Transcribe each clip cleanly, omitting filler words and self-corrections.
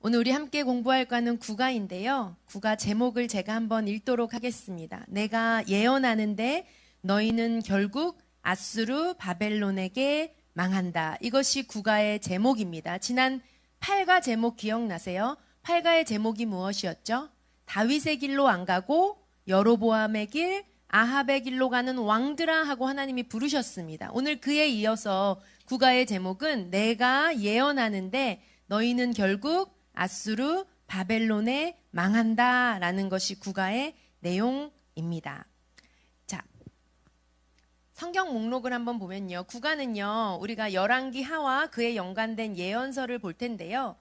오늘 우리 함께 공부할 과는 국어인데요. 국어 제목을 제가 한번 읽도록 하겠습니다. 내가 예언하는데 너희는 결국 아수르 바벨론에게 망한다. 이것이 국어의 제목입니다. 지난 8가 제목 기억나세요? 8가의 제목이 무엇이었죠? 다윗의 길로 안 가고 여로보암의 길, 아합의 길로 가는 왕들아 하고 하나님이 부르셨습니다. 오늘 그에 이어서 국어의 제목은 내가 예언하는데 너희는 결국 아수르 바벨론에 망한다라는 것이 국어의 내용입니다. 자, 성경 목록을 한번 보면요. 국어는요, 우리가 열왕기 하와 그에 연관된 예언서를 볼 텐데요.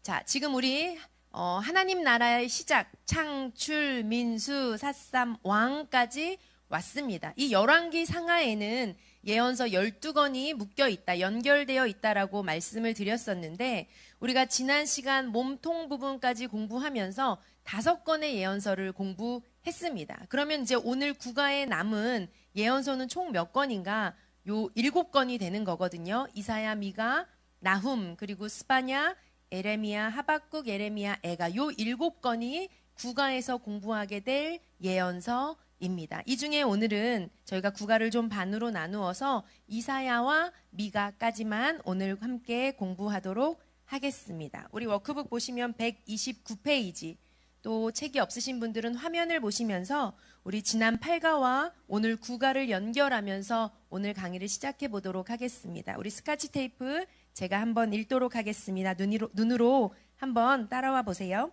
자, 지금 우리 하나님 나라의 시작, 창출, 민수, 삿삼, 왕까지 왔습니다. 이 열왕기 상하에는 예언서 12권이 묶여 있다, 연결되어 있다라고 말씀을 드렸었는데 우리가 지난 시간 몸통 부분까지 공부하면서 5권의 예언서를 공부했습니다. 그러면 이제 오늘 국어에 남은 예언서는 총 몇 권인가? 요 7권이 되는 거거든요. 이사야, 미가, 나훔, 그리고 스바냐, 에레미야, 하박국, 에레미야, 애가 요 7권이 국어에서 공부하게 될 예언서입니다. 이 중에 오늘은 저희가 국어를 좀 반으로 나누어서 이사야와 미가까지만 오늘 함께 공부하도록 하겠습니다. 우리 워크북 보시면 129페이지, 또 책이 없으신 분들은 화면을 보시면서 우리 지난 8가와 오늘 9가를 연결하면서 오늘 강의를 시작해 보도록 하겠습니다. 우리 스카치 테이프 제가 한번 읽도록 하겠습니다. 눈으로 한번 따라와 보세요.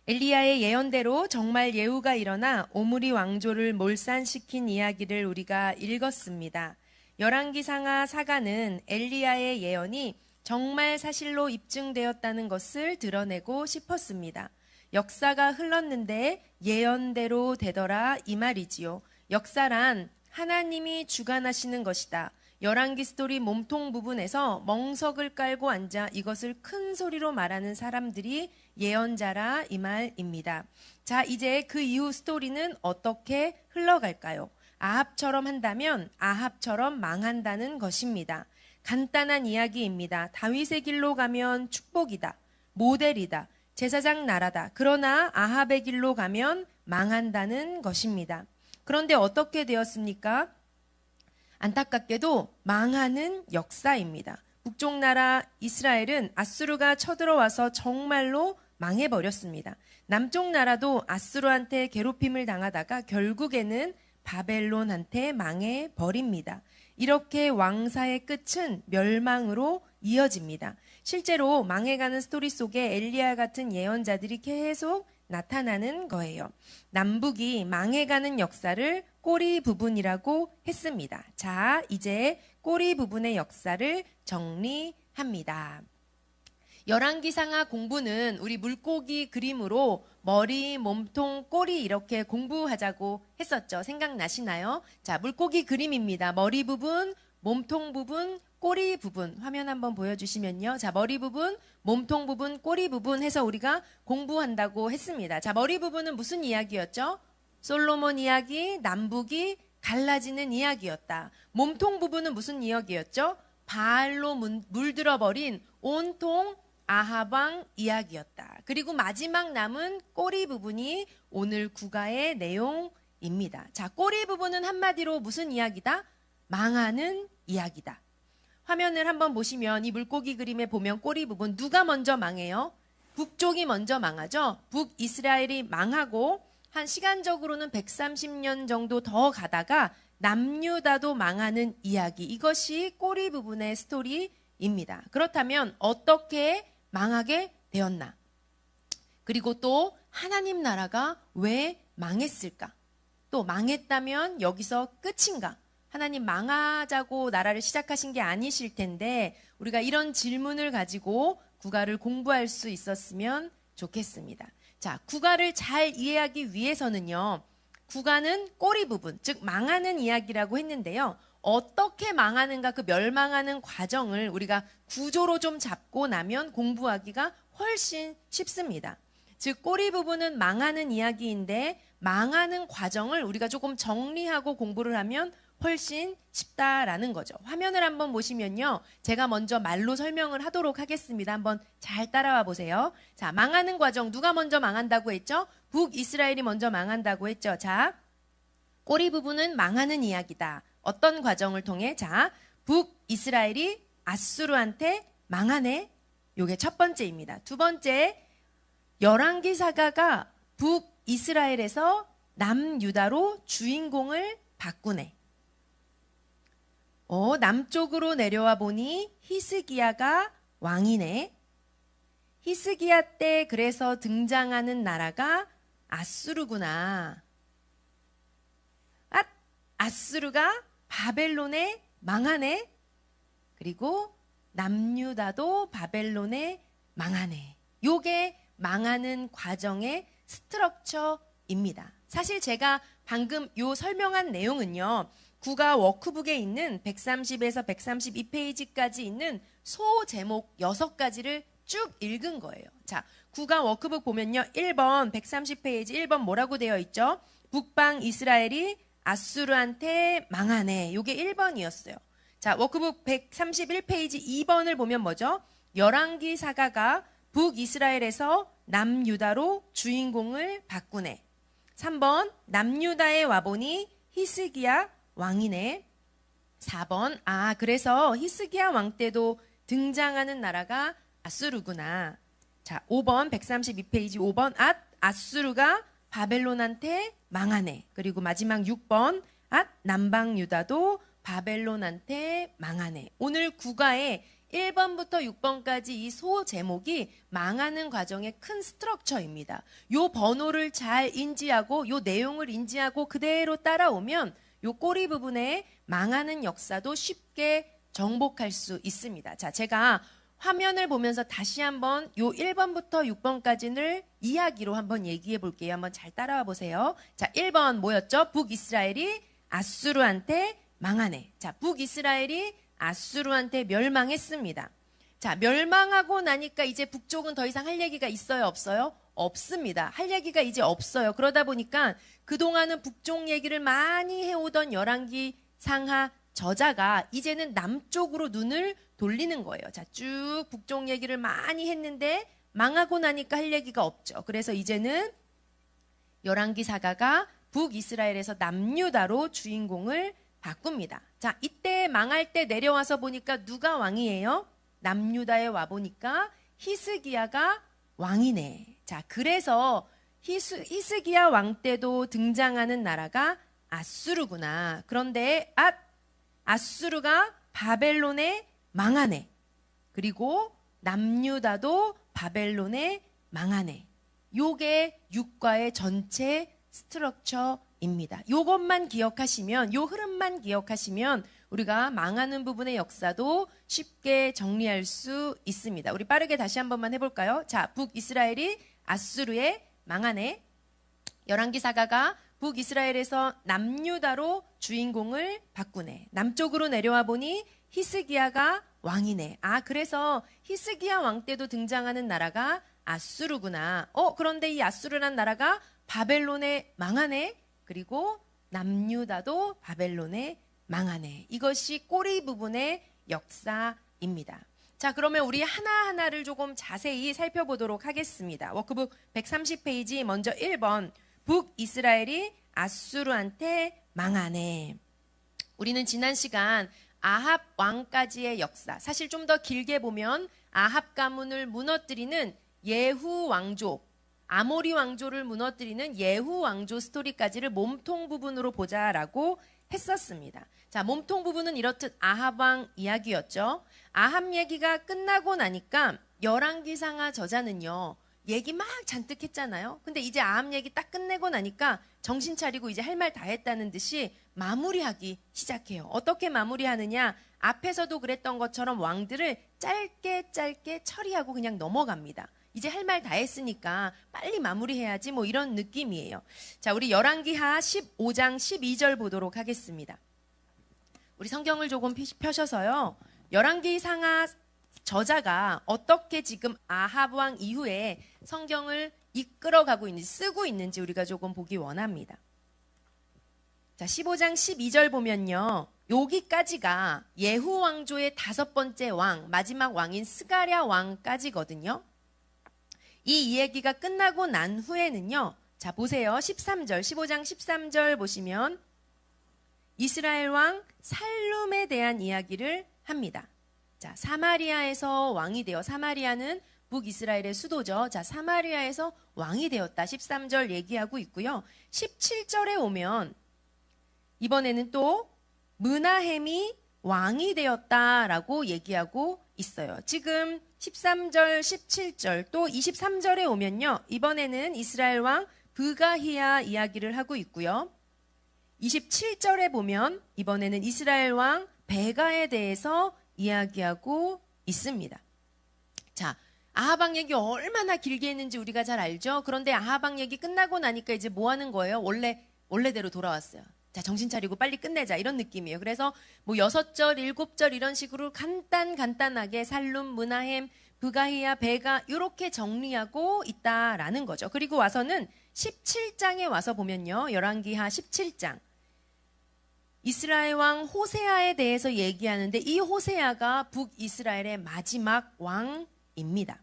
엘리야의 예언대로 정말 예후가 일어나 오므리 왕조를 몰산시킨 이야기를 우리가 읽었습니다. 열왕기 상하 4가는 엘리야의 예언이 정말 사실로 입증되었다는 것을 드러내고 싶었습니다. 역사가 흘렀는데 예언대로 되더라 이 말이지요. 역사란 하나님이 주관하시는 것이다. 열왕기 스토리 몸통 부분에서 멍석을 깔고 앉아 이것을 큰 소리로 말하는 사람들이 예언자라 이 말입니다. 자, 이제 그 이후 스토리는 어떻게 흘러갈까요? 아합처럼 한다면 아합처럼 망한다는 것입니다. 간단한 이야기입니다. 다윗의 길로 가면 축복이다, 모델이다, 제사장 나라다. 그러나 아합의 길로 가면 망한다는 것입니다. 그런데 어떻게 되었습니까? 안타깝게도 망하는 역사입니다. 북쪽 나라 이스라엘은 아수르가 쳐들어와서 정말로 망해버렸습니다. 남쪽 나라도 아수르한테 괴롭힘을 당하다가 결국에는 바벨론한테 망해버립니다. 이렇게 왕사의 끝은 멸망으로 이어집니다. 실제로 망해가는 스토리 속에 엘리야 같은 예언자들이 계속 나타나는 거예요. 남북이 망해가는 역사를 꼬리 부분이라고 했습니다. 자, 이제 꼬리 부분의 역사를 정리합니다. 열왕기 상하 공부는 우리 물고기 그림으로 머리, 몸통, 꼬리 이렇게 공부하자고 했었죠. 생각나시나요? 자, 물고기 그림입니다. 머리 부분, 몸통 부분, 꼬리 부분. 화면 한번 보여주시면요. 자, 머리 부분, 몸통 부분, 꼬리 부분 해서 우리가 공부한다고 했습니다. 자, 머리 부분은 무슨 이야기였죠? 솔로몬 이야기, 남북이 갈라지는 이야기였다. 몸통 부분은 무슨 이야기였죠? 바알로 물들어버린 온통 아합왕 이야기였다. 그리고 마지막 남은 꼬리 부분이 오늘 국어의 내용입니다. 자, 꼬리 부분은 한마디로 무슨 이야기다? 망하는 이야기다. 화면을 한번 보시면 이 물고기 그림에 보면 꼬리 부분 누가 먼저 망해요? 북쪽이 먼저 망하죠. 북이스라엘이 망하고 한 시간적으로는 130년 정도 더 가다가 남유다도 망하는 이야기. 이것이 꼬리 부분의 스토리입니다. 그렇다면 어떻게 망하게 되었나? 그리고 또 하나님 나라가 왜 망했을까? 또 망했다면 여기서 끝인가? 하나님 망하자고 나라를 시작하신 게 아니실 텐데 우리가 이런 질문을 가지고 국어를 공부할 수 있었으면 좋겠습니다. 자, 국어를 잘 이해하기 위해서는요. 국어는 꼬리 부분, 즉 망하는 이야기라고 했는데요. 어떻게 망하는가 그 멸망하는 과정을 우리가 구조로 좀 잡고 나면 공부하기가 훨씬 쉽습니다. 즉 꼬리 부분은 망하는 이야기인데 망하는 과정을 우리가 조금 정리하고 공부를 하면 훨씬 쉽다라는 거죠. 화면을 한번 보시면요. 제가 먼저 말로 설명을 하도록 하겠습니다. 한번 잘 따라와 보세요. 자, 망하는 과정 누가 먼저 망한다고 했죠? 북이스라엘이 먼저 망한다고 했죠. 자, 꼬리 부분은 망하는 이야기다. 어떤 과정을 통해? 자, 북이스라엘이 아수르한테 망하네. 요게 첫 번째입니다. 두 번째, 열왕기 사가가 북이스라엘에서 남유다로 주인공을 바꾸네. 남쪽으로 내려와 보니 히스기야가 왕이네. 히스기야 때 그래서 등장하는 나라가 아수르구나. 아수르가 바벨론에 망하네. 그리고 남유다도 바벨론에 망하네. 요게 망하는 과정의 스트럭처입니다. 사실 제가 방금 요 설명한 내용은요. 국어 워크북에 있는 130에서 132페이지까지 있는 소 제목 6가지를 쭉 읽은 거예요. 자, 국어 워크북 보면요. 1번 130페이지 1번 뭐라고 되어 있죠? 북방 이스라엘이 아수르한테 망하네. 요게 1번이었어요. 자, 워크북 131페이지 2번을 보면 뭐죠? 열왕기 사가가 북이스라엘에서 남유다로 주인공을 바꾸네. 3번 남유다에 와보니 히스기야 왕이네. 4번 그래서 히스기야 왕 때도 등장하는 나라가 아수르구나. 자, 5번 132페이지 5번 아수르가 바벨론한테 망하네. 그리고 마지막 6번 남방 유다도 바벨론한테 망하네. 오늘 국가에 1번부터 6번까지 이 소 제목이 망하는 과정의 큰 스트럭처입니다. 요 번호를 잘 인지하고 요 내용을 인지하고 그대로 따라오면 요 꼬리 부분에 망하는 역사도 쉽게 정복할 수 있습니다. 자, 제가 화면을 보면서 다시 한번 요 1번부터 6번까지를 이야기로 한번 얘기해 볼게요. 한번 잘 따라와 보세요. 자, 1번 뭐였죠? 북이스라엘이 아수르한테 망하네. 자, 북이스라엘이 아수르한테 멸망했습니다. 자, 멸망하고 나니까 이제 북쪽은 더 이상 할 얘기가 있어요? 없어요? 없습니다. 할 얘기가 이제 없어요. 그러다 보니까 그동안은 북쪽 얘기를 많이 해오던 열왕기 상하 저자가 이제는 남쪽으로 눈을 돌리는 거예요. 자, 쭉 북쪽 얘기를 많이 했는데 망하고 나니까 할 얘기가 없죠. 그래서 이제는 열왕기 사가가 북이스라엘에서 남유다로 주인공을 바꿉니다. 자, 이때 망할 때 내려와서 보니까 누가 왕이에요? 남유다에 와 보니까 히스기야가 왕이네. 자, 그래서 히스기야 왕 때도 등장하는 나라가 아수르구나. 그런데 아수르가 바벨론에 망하네. 그리고 남유다도 바벨론에 망하네. 요게 육과의 전체 스트럭처입니다. 요것만 기억하시면, 요 흐름만 기억하시면 우리가 망하는 부분의 역사도 쉽게 정리할 수 있습니다. 우리 빠르게 다시 한 번만 해볼까요? 자, 북이스라엘이 아수르에 망하네. 열왕기 사가가 북이스라엘에서 남유다로 주인공을 바꾸네. 남쪽으로 내려와 보니 히스기야가 왕이네. 그래서 히스기야 왕 때도 등장하는 나라가 아수르구나. 그런데 이 아수르란 나라가 바벨론에 망하네. 그리고 남유다도 바벨론에 망하네. 이것이 꼬리 부분의 역사입니다. 자, 그러면 우리 하나하나를 조금 자세히 살펴보도록 하겠습니다. 워크북 130페이지 먼저 1번 북이스라엘이 아수르한테 망하네. 우리는 지난 시간 아합 왕까지의 역사, 사실 좀 더 길게 보면 아합 가문을 무너뜨리는 예후 왕조, 아모리 왕조를 무너뜨리는 예후 왕조 스토리까지를 몸통 부분으로 보자라고 했었습니다. 자, 몸통 부분은 이렇듯 아합 왕 이야기였죠. 아합 얘기가 끝나고 나니까 열왕기상하 저자는요, 얘기 막 잔뜩 했잖아요. 근데 이제 아합 얘기 딱 끝내고 나니까 정신 차리고 이제 할 말 다 했다는 듯이 마무리하기 시작해요. 어떻게 마무리하느냐? 앞에서도 그랬던 것처럼 왕들을 짧게 처리하고 그냥 넘어갑니다. 이제 할 말 다 했으니까 빨리 마무리해야지 뭐 이런 느낌이에요. 자, 우리 열왕기하 15장 12절 보도록 하겠습니다. 우리 성경을 조금 펴셔서요. 열왕기상하 저자가 어떻게 지금 아합 왕 이후에 성경을 이끌어가고 있는지, 쓰고 있는지 우리가 조금 보기 원합니다. 자, 15장 12절 보면요. 여기까지가 예후 왕조의 5번째 왕, 마지막 왕인 스가랴 왕까지거든요. 이 이야기가 끝나고 난 후에는요. 자, 보세요. 13절, 15장 13절 보시면 이스라엘 왕 살룸에 대한 이야기를 합니다. 자, 사마리아에서 왕이 되어, 사마리아는 북이스라엘의 수도죠. 자, 사마리아에서 왕이 되었다. 13절 얘기하고 있고요. 17절에 오면 이번에는 또 므나헴이 왕이 되었다라고 얘기하고 있어요. 지금 13절, 17절, 또 23절에 오면요. 이번에는 이스라엘 왕 브가히야 이야기를 하고 있고요. 27절에 보면 이번에는 이스라엘 왕 베가에 대해서 이야기하고 있습니다. 자, 아합 왕 얘기 얼마나 길게 했는지 우리가 잘 알죠? 그런데 아합 왕 얘기 끝나고 나니까 이제 뭐 하는 거예요? 원래대로 돌아왔어요. 자, 정신 차리고 빨리 끝내자 이런 느낌이에요. 그래서 뭐 6절, 7절 이런 식으로 간단하게 살룸, 므나헴, 브가히야, 베가 이렇게 정리하고 있다라는 거죠. 그리고 와서는 17장에 와서 보면요. 열왕기하 17장. 이스라엘 왕 호세아에 대해서 얘기하는데 이 호세아가 북이스라엘의 마지막 왕입니다.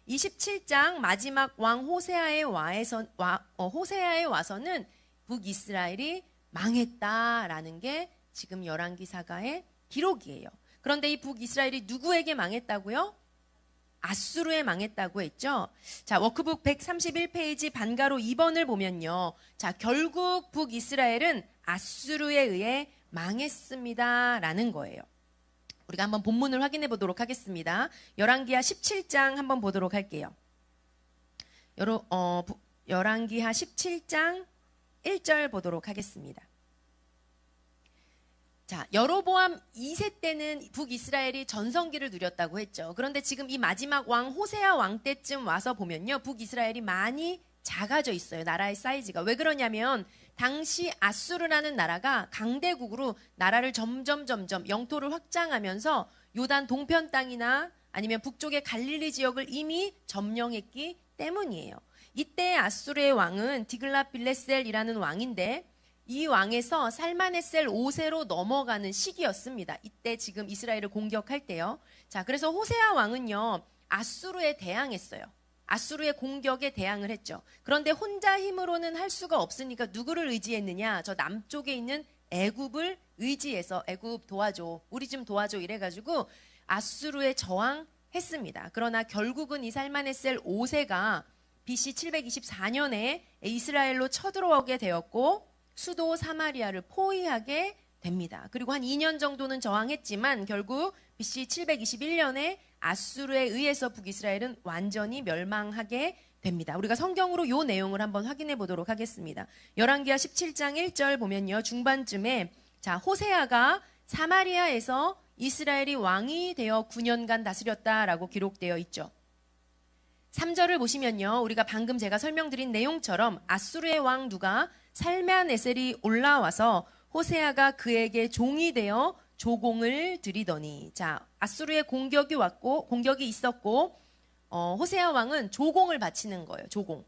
27장 마지막 왕 호세아에 와서는 북이스라엘이 망했다라는 게 지금 열왕기사가의 기록이에요. 그런데 이 북이스라엘이 누구에게 망했다고요? 아수르에 망했다고 했죠. 자, 워크북 131페이지 반가로 2번을 보면요. 자, 결국 북이스라엘은 아수르에 의해 망했습니다라는 거예요. 우리가 한번 본문을 확인해 보도록 하겠습니다. 열왕기하 17장 한번 보도록 할게요. 열왕기하 17장 1절 보도록 하겠습니다. 자, 여로보암 2세 때는 북이스라엘이 전성기를 누렸다고 했죠. 그런데 지금 이 마지막 왕 호세아 왕 때쯤 와서 보면요. 북이스라엘이 많이 작아져 있어요. 나라의 사이즈가. 왜 그러냐면 당시 아수르라는 나라가 강대국으로 나라를 점점 영토를 확장하면서 요단 동편 땅이나 아니면 북쪽의 갈릴리 지역을 이미 점령했기 때문이에요. 이때 아수르의 왕은 디글랏빌레셀이라는 왕인데 이 왕에서 살마네셀 5세로 넘어가는 시기였습니다. 이때 지금 이스라엘을 공격할 때요. 자, 그래서 호세아 왕은요. 아수르에 대항했어요. 아수르의 공격에 대항을 했죠. 그런데 혼자 힘으로는 할 수가 없으니까 누구를 의지했느냐? 저 남쪽에 있는 애굽을 의지해서 애굽 도와줘. 우리 좀 도와줘 이래가지고 아수르에 저항했습니다. 그러나 결국은 이 살마네셀 5세가 BC 724년에 이스라엘로 쳐들어오게 되었고 수도 사마리아를 포위하게 됩니다. 그리고 한 2년 정도는 저항했지만 결국 BC 721년에 아수르에 의해서 북이스라엘은 완전히 멸망하게 됩니다. 우리가 성경으로 이 내용을 한번 확인해 보도록 하겠습니다. 열왕기하 17장 1절 보면요. 중반쯤에 자, 호세아가 사마리아에서 이스라엘이 왕이 되어 9년간 다스렸다라고 기록되어 있죠. 3절을 보시면요. 우리가 방금 제가 설명드린 내용처럼 아수르의 왕 누가 살메아네셀이 올라와서 호세아가 그에게 종이 되어 조공을 드리더니 자, 아수르의 공격이 있었고 호세아 왕은 조공을 바치는 거예요. 조공.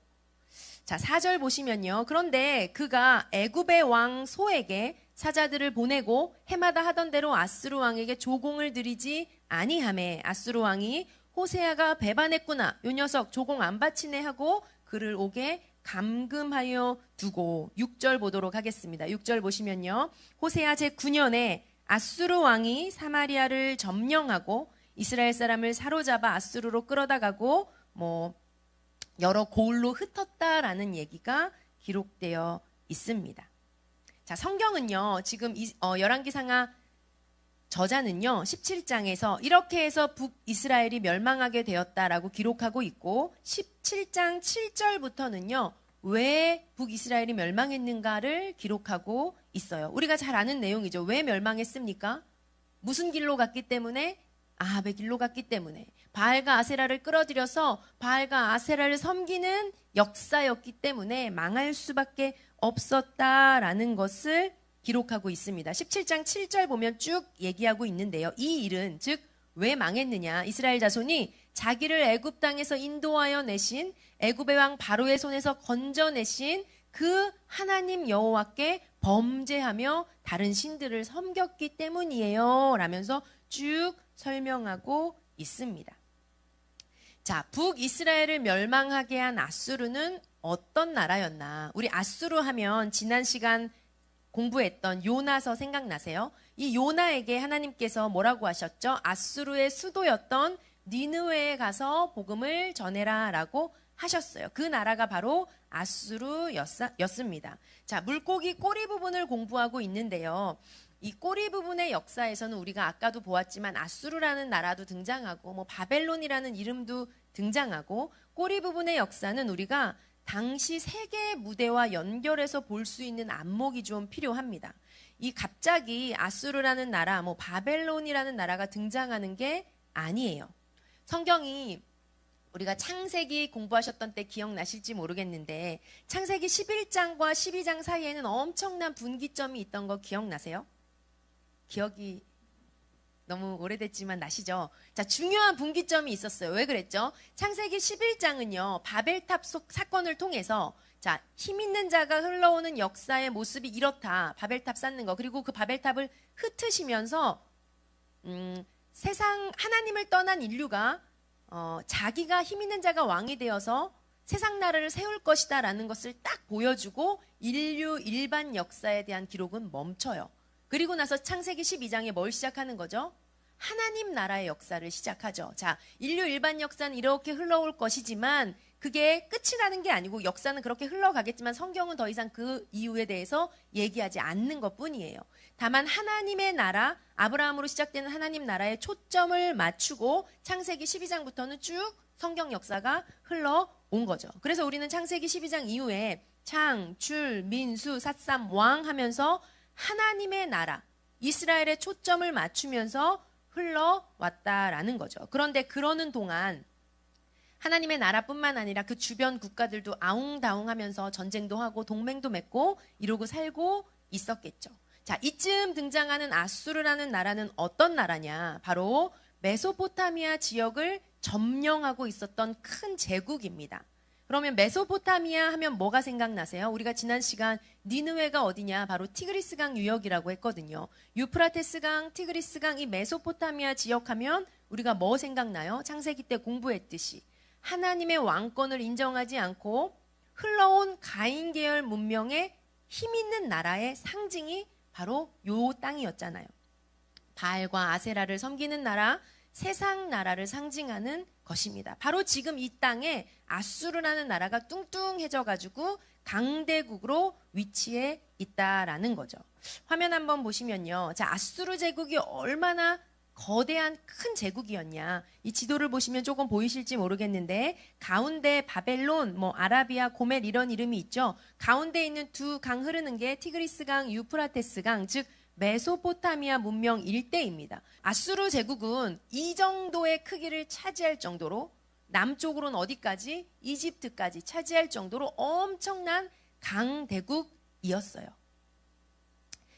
자, 4절 보시면요. 그런데 그가 애굽의 왕 소에게 사자들을 보내고 해마다 하던 대로 아수르 왕에게 조공을 드리지 아니하매 아수르 왕이 호세아가 배반했구나. 요 녀석 조공 안 바치네 하고 그를 오게 감금하여 두고 6절 보도록 하겠습니다. 6절 보시면요. 호세아 제9년에 아수르 왕이 사마리아를 점령하고 이스라엘 사람을 사로잡아 아수르로 끌어다가고 여러 고을로 흩었다라는 얘기가 기록되어 있습니다. 자, 성경은요. 지금 열왕기상하 저자는요. 17장에서 이렇게 해서 북이스라엘이 멸망하게 되었다라고 기록하고 있고 17장 7절부터는요. 왜 북이스라엘이 멸망했는가를 기록하고 있어요. 우리가 잘 아는 내용이죠. 왜 멸망했습니까? 무슨 길로 갔기 때문에? 아합의 길로 갔기 때문에. 바알과 아세라를 끌어들여서 바알과 아세라를 섬기는 역사였기 때문에 망할 수밖에 없었다라는 것을 기록하고 있습니다. 17장 7절 보면 쭉 얘기하고 있는데요. 이 일은 즉 왜 망했느냐? 이스라엘 자손이 자기를 애굽 땅에서 인도하여 내신 애굽의 왕 바로의 손에서 건져내신 그 하나님 여호와께 범죄하며 다른 신들을 섬겼기 때문이에요. 라면서 쭉 설명하고 있습니다. 자, 북이스라엘을 멸망하게 한 아수르는 어떤 나라였나? 우리 아수르 하면 지난 시간 공부했던 요나서 생각나세요? 이 요나에게 하나님께서 뭐라고 하셨죠? 아수르의 수도였던 니느웨에 가서 복음을 전해라 라고 하셨어요. 그 나라가 바로 아수르였습니다. 자, 물고기 꼬리 부분을 공부하고 있는데요. 이 꼬리 부분의 역사에서는 우리가 아까도 보았지만 아수르라는 나라도 등장하고 뭐 바벨론이라는 이름도 등장하고 꼬리 부분의 역사는 우리가 당시 세계 무대와 연결해서 볼 수 있는 안목이 좀 필요합니다. 이 갑자기 아수르라는 나라, 뭐 바벨론이라는 나라가 등장하는 게 아니에요. 성경이 우리가 창세기 공부하셨던 때 기억나실지 모르겠는데 창세기 11장과 12장 사이에는 엄청난 분기점이 있던 거 기억나세요? 기억이 너무 오래됐지만 나시죠? 자, 중요한 분기점이 있었어요. 왜 그랬죠? 창세기 11장은요. 바벨탑 사건을 통해서 자, 힘 있는 자가 흘러오는 역사의 모습이 이렇다. 바벨탑 쌓는 거. 그리고 그 바벨탑을 흩으시면서 세상 하나님을 떠난 인류가 자기가 힘 있는 자가 왕이 되어서 세상 나라를 세울 것이다 라는 것을 딱 보여주고 인류 일반 역사에 대한 기록은 멈춰요. 그리고 나서 창세기 12장에 뭘 시작하는 거죠? 하나님 나라의 역사를 시작하죠. 자, 인류 일반 역사는 이렇게 흘러올 것이지만 그게 끝이 나는 게 아니고 역사는 그렇게 흘러가겠지만 성경은 더 이상 그 이유에 대해서 얘기하지 않는 것뿐이에요. 다만 하나님의 나라, 아브라함으로 시작되는 하나님 나라에 초점을 맞추고 창세기 12장부터는 쭉 성경 역사가 흘러온 거죠. 그래서 우리는 창세기 12장 이후에 창, 출, 민수, 삿삼, 왕 하면서 하나님의 나라, 이스라엘에 초점을 맞추면서 흘러왔다라는 거죠. 그런데 그러는 동안 하나님의 나라뿐만 아니라 그 주변 국가들도 아웅다웅하면서 전쟁도 하고 동맹도 맺고 이러고 살고 있었겠죠. 자, 이쯤 등장하는 아수르라는 나라는 어떤 나라냐? 바로 메소포타미아 지역을 점령하고 있었던 큰 제국입니다. 그러면 메소포타미아 하면 뭐가 생각나세요? 우리가 지난 시간 니느웨가 어디냐? 바로 티그리스강 유역이라고 했거든요. 유프라테스강, 티그리스강 이 메소포타미아 지역하면 우리가 뭐 생각나요? 창세기 때 공부했듯이 하나님의 왕권을 인정하지 않고 흘러온 가인 계열 문명의 힘 있는 나라의 상징이 바로 요 땅이었잖아요. 바알과 아세라를 섬기는 나라, 세상 나라를 상징하는 것입니다. 바로 지금 이 땅에 아수르라는 나라가 뚱뚱해져 가지고 강대국으로 위치해 있다라는 거죠. 화면 한번 보시면요. 자, 아수르 제국이 얼마나 거대한 큰 제국이었냐. 이 지도를 보시면 조금 보이실지 모르겠는데 가운데 바벨론, 뭐 아라비아, 고멜 이런 이름이 있죠. 가운데 있는 두 강 흐르는 게 티그리스강, 유프라테스강, 즉 메소포타미아 문명 일대입니다. 아수르 제국은 이 정도의 크기를 차지할 정도로 남쪽으로는 어디까지? 이집트까지 차지할 정도로 엄청난 강대국이었어요.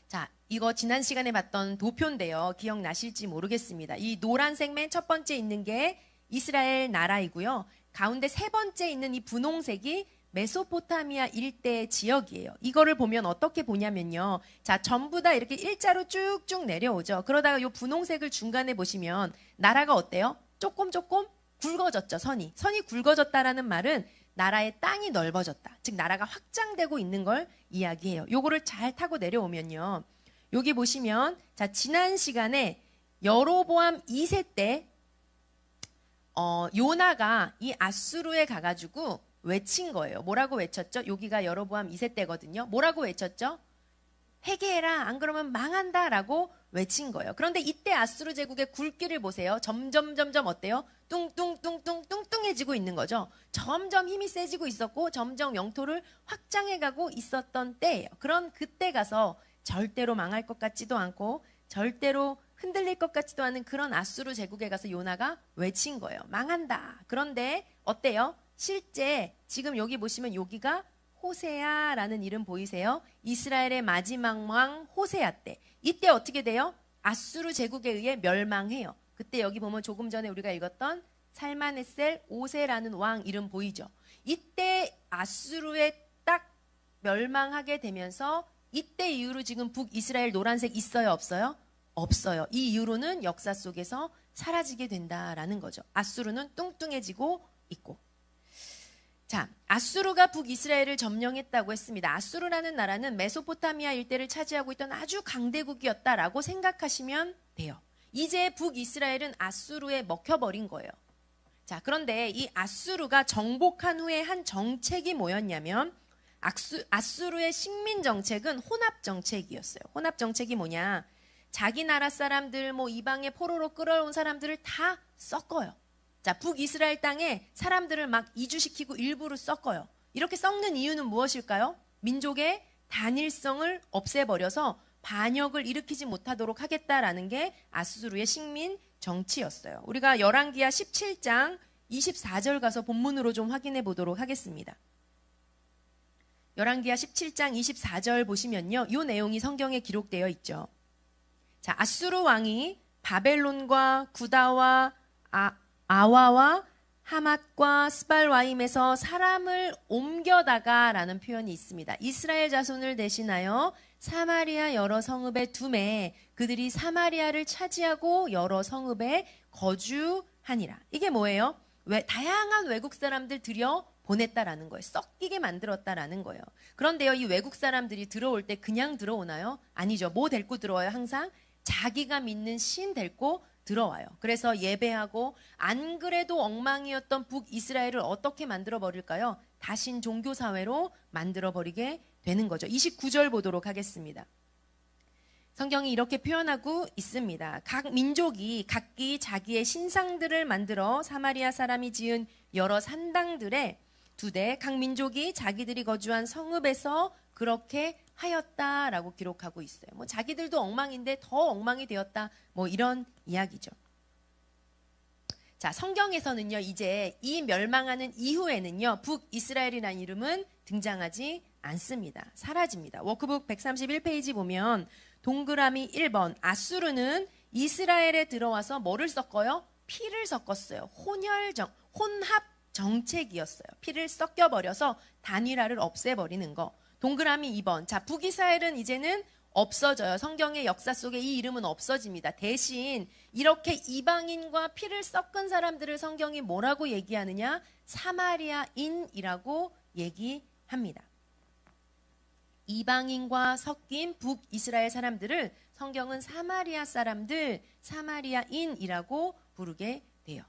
자, 이거 지난 시간에 봤던 도표인데요. 기억나실지 모르겠습니다. 이 노란색 맨 첫 번째 있는 게 이스라엘 나라이고요. 가운데 세 번째 있는 이 분홍색이 메소포타미아 일대 지역이에요. 이거를 보면 어떻게 보냐면요. 자, 전부 다 이렇게 일자로 쭉쭉 내려오죠. 그러다가 이 분홍색을 중간에 보시면 나라가 어때요? 조금 굵어졌죠, 선이. 선이 굵어졌다라는 말은 나라의 땅이 넓어졌다. 즉 나라가 확장되고 있는 걸 이야기해요. 요거를 잘 타고 내려오면요. 여기 보시면 자, 지난 시간에 여로보암 2세 때 요나가 이 아수르에 가가지고 외친 거예요. 뭐라고 외쳤죠? 여기가 여로보암 2세 때거든요. 뭐라고 외쳤죠? 회개해라. 안 그러면 망한다라고 외친 거예요. 그런데 이때 아수르 제국의 굵기를 보세요. 점점 어때요? 뚱뚱해지고 있는 거죠. 점점 힘이 세지고 있었고 점점 영토를 확장해가고 있었던 때예요. 그런 그때 가서 절대로 망할 것 같지도 않고 절대로 흔들릴 것 같지도 않은 그런 아수르 제국에 가서 요나가 외친 거예요. 망한다. 그런데 어때요? 실제 지금 여기 보시면 여기가 호세아라는 이름 보이세요? 이스라엘의 마지막 왕 호세아 때. 이때 어떻게 돼요? 아수르 제국에 의해 멸망해요. 그때 여기 보면 조금 전에 우리가 읽었던 살마네셀 5세라는 왕 이름 보이죠? 이때 아수르의 딱 멸망하게 되면서 이때 이후로 지금 북이스라엘 노란색 있어요, 없어요? 없어요. 이 이후로는 역사 속에서 사라지게 된다라는 거죠. 아수르는 뚱뚱해지고 있고. 자, 아수르가 북이스라엘을 점령했다고 했습니다. 아수르라는 나라는 메소포타미아 일대를 차지하고 있던 아주 강대국이었다라고 생각하시면 돼요. 이제 북이스라엘은 아수르에 먹혀버린 거예요. 자, 그런데 이 아수르가 정복한 후에 한 정책이 뭐였냐면 아수르의 식민 정책은 혼합 정책이었어요. 혼합 정책이 뭐냐? 자기 나라 사람들, 이방의 포로로 끌어온 사람들을 다 섞어요. 자, 북이스라엘 땅에 사람들을 막 이주시키고 일부를 섞어요. 이렇게 섞는 이유는 무엇일까요? 민족의 단일성을 없애버려서 반역을 일으키지 못하도록 하겠다라는 게 아수르의 식민 정치였어요. 우리가 열왕기하 17장 24절 가서 본문으로 좀 확인해 보도록 하겠습니다. 열왕기하 17장 24절 보시면요. 이 내용이 성경에 기록되어 있죠. 자, 아수르 왕이 바벨론과 구다와 아와와 하맛과 스발와임에서 사람을 옮겨다가라는 표현이 있습니다. 이스라엘 자손을 대신하여 사마리아 여러 성읍에 두매 그들이 사마리아를 차지하고 여러 성읍에 거주하니라. 이게 뭐예요? 다양한 외국 사람들 들여 보냈다라는 거예요. 섞이게 만들었다라는 거예요. 그런데요, 이 외국 사람들이 들어올 때 그냥 들어오나요? 아니죠. 뭐 데리고 들어와요? 항상 자기가 믿는 신 데리고 들어와요. 그래서 예배하고 안 그래도 엉망이었던 북이스라엘을 어떻게 만들어 버릴까요? 다신 종교 사회로 만들어 버리게 되는 거죠. 29절 보도록 하겠습니다. 성경이 이렇게 표현하고 있습니다. 각 민족이 각기 자기의 신상들을 만들어 사마리아 사람이 지은 여러 산당들에 두되 각 민족이 자기들이 거주한 성읍에서 그렇게 하였다라고 기록하고 있어요. 자기들도 엉망인데 더 엉망이 되었다. 이런 이야기죠. 자, 성경에서는요, 이제 이 멸망하는 이후에는요, 북이스라엘이라는 이름은 등장하지 않습니다. 사라집니다. 워크북 131페이지 보면 동그라미 1번 아수르는 이스라엘에 들어와서 뭐를 섞어요? 피를 섞었어요. 혼합 정책이었어요. 피를 섞여버려서 단일화를 없애버리는 거. 동그라미 2번. 자, 북이스라엘은 이제는 없어져요. 성경의 역사 속에 이 이름은 없어집니다. 대신 이렇게 이방인과 피를 섞은 사람들을 성경이 뭐라고 얘기하느냐? 사마리아인이라고 얘기합니다. 이방인과 섞인 북이스라엘 사람들을 성경은 사마리아 사람들, 사마리아인이라고 부르게 돼요.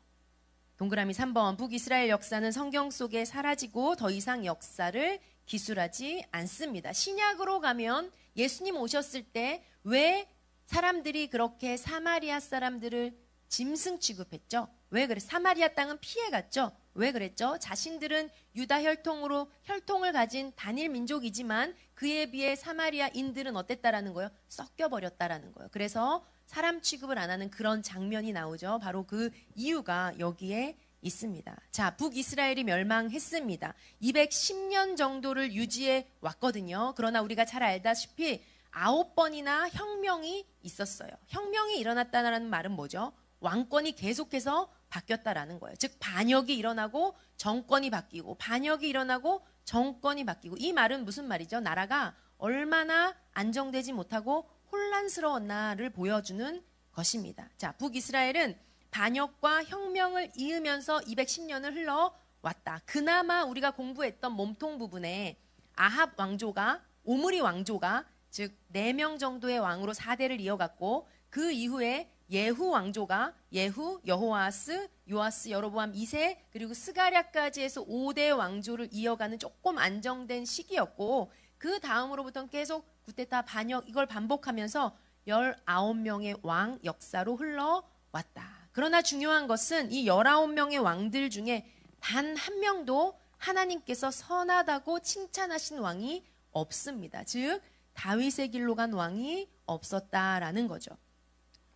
동그라미 3번. 북이스라엘 역사는 성경 속에 사라지고 더 이상 역사를 기술하지 않습니다. 신약으로 가면 예수님 오셨을 때 왜 사람들이 그렇게 사마리아 사람들을 짐승 취급했죠? 왜 그래? 사마리아 땅은 피해갔죠? 왜 그랬죠? 자신들은 유다 혈통을 가진 단일 민족이지만 그에 비해 사마리아인들은 어땠다라는 거예요? 섞여버렸다라는 거예요. 그래서 사람 취급을 안 하는 그런 장면이 나오죠. 바로 그 이유가 여기에 있습니다. 자, 북이스라엘이 멸망했습니다. 210년 정도를 유지해 왔거든요. 그러나 우리가 잘 알다시피 9번이나 혁명이 있었어요. 혁명이 일어났다는 말은 뭐죠? 왕권이 계속해서 바뀌었다라는 거예요. 즉 반역이 일어나고 정권이 바뀌고 반역이 일어나고 정권이 바뀌고 이 말은 무슨 말이죠? 나라가 얼마나 안정되지 못하고 혼란스러웠나를 보여주는 것입니다. 자, 북이스라엘은 반역과 혁명을 이으면서 210년을 흘러왔다. 그나마 우리가 공부했던 몸통 부분에 아합 왕조가 오므리 왕조가 즉 4명 정도의 왕으로 4대를 이어갔고 그 이후에 예후 왕조가 예후, 여호아스, 요아스, 여로보암 2세 그리고 스가랴까지 해서 5대 왕조를 이어가는 조금 안정된 시기였고 그 다음으로부터는 계속 구테타 반역 이걸 반복하면서 19명의 왕 역사로 흘러왔다. 그러나 중요한 것은 이 19명의 왕들 중에 단 한 명도 하나님께서 선하다고 칭찬하신 왕이 없습니다. 즉 다윗의 길로 간 왕이 없었다라는 거죠.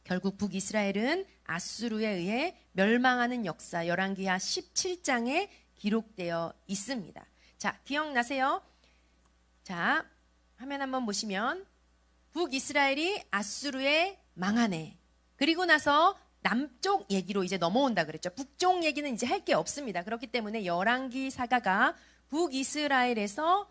결국 북이스라엘은 아수르에 의해 멸망하는 역사 열왕기하 17장에 기록되어 있습니다. 자, 기억나세요? 자, 화면 한번 보시면 북이스라엘이 아수르에 망하네. 그리고 나서 남쪽 얘기로 이제 넘어온다 그랬죠. 북쪽 얘기는 이제 할 게 없습니다. 그렇기 때문에 열왕기 사가가 북이스라엘에서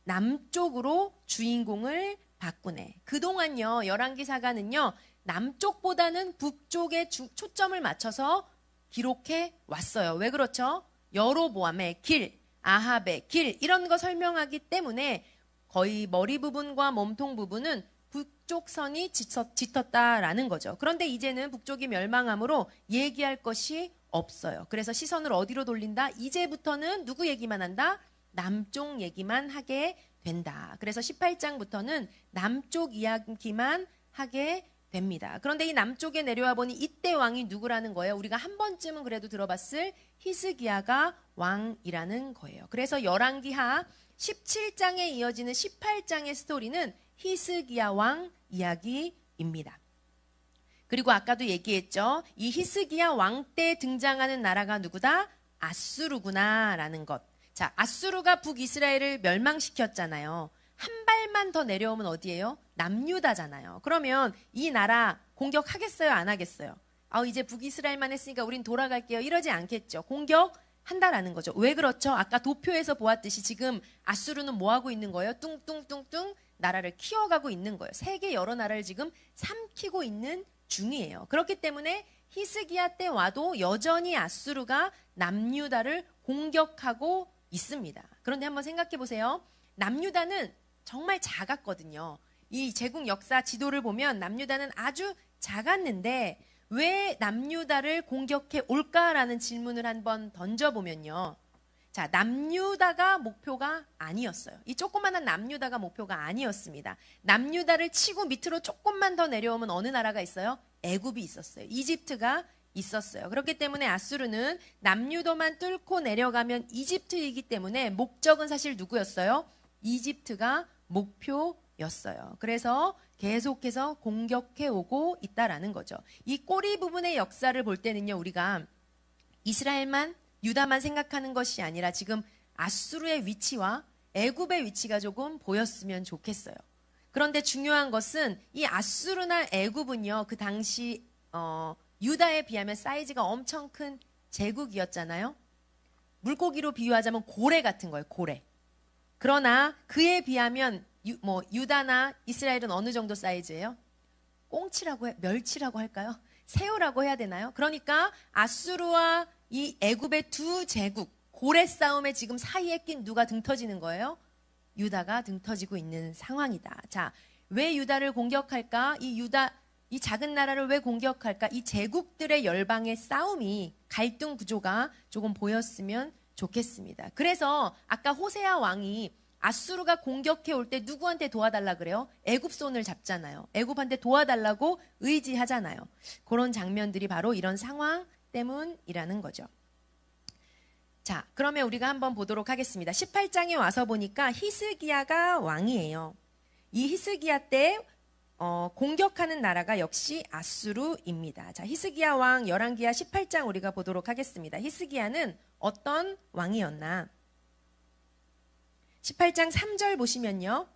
남쪽으로 주인공을 바꾸네. 그동안요, 열왕기사가는요, 남쪽보다는 북쪽에 초점을 맞춰서 기록해 왔어요. 왜 그렇죠? 여로보암의 길, 아합의 길 이런 거 설명하기 때문에 거의 머리 부분과 몸통 부분은 북쪽 선이 짙었다라는 거죠. 그런데 이제는 북쪽이 멸망함으로 얘기할 것이 없어요. 그래서 시선을 어디로 돌린다? 이제부터는 누구 얘기만 한다? 남쪽 얘기만 하게 된다. 그래서 18장부터는 남쪽 이야기만 하게 됩니다. 그런데 이 남쪽에 내려와 보니 이때 왕이 누구라는 거예요? 우리가 한 번쯤은 그래도 들어봤을 히스기야가 왕이라는 거예요. 그래서 열왕기하 17장에 이어지는 18장의 스토리는 히스기야 왕 이야기입니다. 그리고 아까도 얘기했죠. 이 히스기야 왕 때 등장하는 나라가 누구다? 아수르구나 라는 것. 자, 아수르가 북이스라엘을 멸망시켰잖아요. 한 발만 더 내려오면 어디예요? 남유다잖아요. 그러면 이 나라 공격하겠어요? 안 하겠어요? 이제 북이스라엘만 했으니까 우린 돌아갈게요. 이러지 않겠죠. 공격한다라는 거죠. 왜 그렇죠? 아까 도표에서 보았듯이 지금 아수르는 뭐 하고 있는 거예요? 뚱뚱뚱뚱 나라를 키워가고 있는 거예요. 세계 여러 나라를 지금 삼키고 있는 중이에요. 그렇기 때문에 히스기야 때 와도 여전히 아수르가 남유다를 공격하고 있습니다. 그런데 한번 생각해 보세요. 남유다는 정말 작았거든요. 이 제국 역사 지도를 보면 남유다는 아주 작았는데 왜 남유다를 공격해 올까라는 질문을 한번 던져보면요. 자, 남유다가 목표가 아니었어요. 이 조그만한 남유다가 목표가 아니었습니다. 남유다를 치고 밑으로 조금만 더 내려오면 어느 나라가 있어요? 애굽이 있었어요. 이집트가 있었어요. 그렇기 때문에 아수르는 남유도만 뚫고 내려가면 이집트이기 때문에 목적은 사실 누구였어요? 이집트가 목표였어요. 그래서 계속해서 공격해 오고 있다라는 거죠. 이 꼬리 부분의 역사를 볼 때는요, 우리가 이스라엘만 유다만 생각하는 것이 아니라 지금 아수르의 위치와 애굽의 위치가 조금 보였으면 좋겠어요. 그런데 중요한 것은 이 아수르나 애굽은요, 그 당시 유다에 비하면 사이즈가 엄청 큰 제국이었잖아요. 물고기로 비유하자면 고래 같은 거예요. 고래. 그러나 그에 비하면 유다나 이스라엘은 어느 정도 사이즈예요? 꽁치라고 멸치라고 할까요? 새우라고 해야 되나요? 그러니까 아수르와 이 애굽의 두 제국 고래 싸움에 지금 사이에 낀 누가 등 터지는 거예요? 유다가 등 터지고 있는 상황이다. 자, 왜 유다를 공격할까? 이 작은 나라를 왜 공격할까? 이 제국들의 열방의 싸움이 갈등 구조가 조금 보였으면 좋겠습니다. 그래서 아까 호세아 왕이 아수르가 공격해 올 때 누구한테 도와달라 그래요? 애굽 손을 잡잖아요. 애굽한테 도와달라고 의지하잖아요. 그런 장면들이 바로 이런 상황 때문이라는 거죠. 자, 그러면 우리가 한번 보도록 하겠습니다. 18장에 와서 보니까 히스기야가 왕이에요. 이 히스기야 때 공격하는 나라가 역시 아수르입니다. 자, 히스기야 왕 열왕기하 18장 우리가 보도록 하겠습니다. 히스기야는 어떤 왕이었나? 18장 3절 보시면요.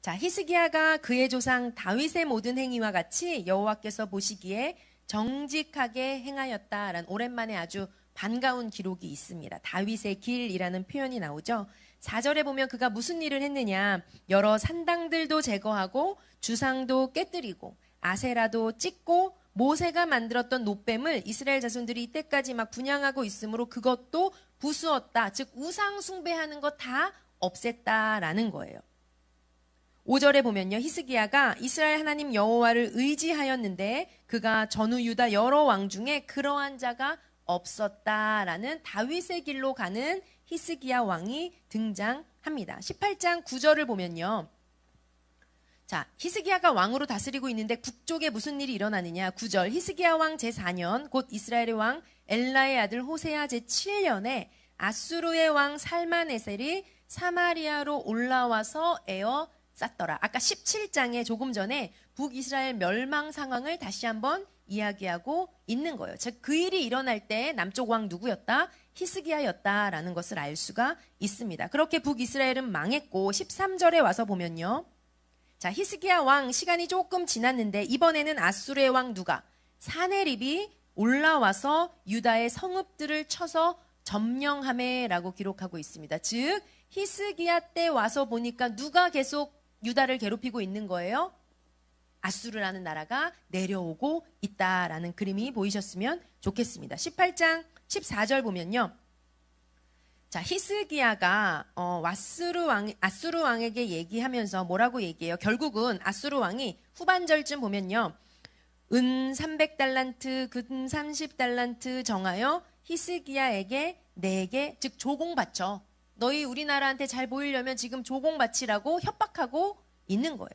자, 히스기야가 그의 조상 다윗의 모든 행위와 같이 여호와께서 보시기에 정직하게 행하였다라는 오랜만에 아주 반가운 기록이 있습니다. 다윗의 길이라는 표현이 나오죠. 4절에 보면 그가 무슨 일을 했느냐. 여러 산당들도 제거하고 주상도 깨뜨리고 아세라도 찢고 모세가 만들었던 놋뱀을 이스라엘 자손들이 이때까지 막 분향하고 있으므로 그것도 부수었다. 즉 우상 숭배하는 거 다 없앴다라는 거예요. 5절에 보면요. 히스기야가 이스라엘 하나님 여호와를 의지하였는데 그가 전후 유다 여러 왕 중에 그러한 자가 없었다라는 다윗의 길로 가는 히스기야 왕이 등장합니다. 18장 9절을 보면요. 자, 히스기야가 왕으로 다스리고 있는데 북쪽에 무슨 일이 일어나느냐. 9절 히스기야 왕 제4년 곧 이스라엘의 왕 엘라의 아들 호세아 제7년에 아수르의 왕 살마네셀이 사마리아로 올라와서 에어 쌌더라. 아까 17장에 조금 전에 북이스라엘 멸망 상황을 다시 한번 이야기하고 있는 거예요. 즉 그 일이 일어날 때 남쪽 왕 누구였다? 히스기야였다라는 것을 알 수가 있습니다. 그렇게 북이스라엘은 망했고 13절에 와서 보면요. 자, 히스기야 왕 시간이 조금 지났는데 이번에는 아수르의 왕 누가? 사네립이 올라와서 유다의 성읍들을 쳐서 점령함에라고 기록하고 있습니다. 즉 히스기야 때 와서 보니까 누가 계속 유다를 괴롭히고 있는 거예요? 아수르라는 나라가 내려오고 있다라는 그림이 보이셨으면 좋겠습니다. 18장 14절 보면요. 자, 히스기야가 아수르 왕에게 얘기하면서 뭐라고 얘기해요? 결국은 아수르 왕이 후반절쯤 보면요. 은 300달란트, 금 30달란트 정하여 히스기야에게 내게 즉 조공 바쳐. 너희 우리나라한테 잘 보이려면 지금 조공 바치라고 협박하고 있는 거예요.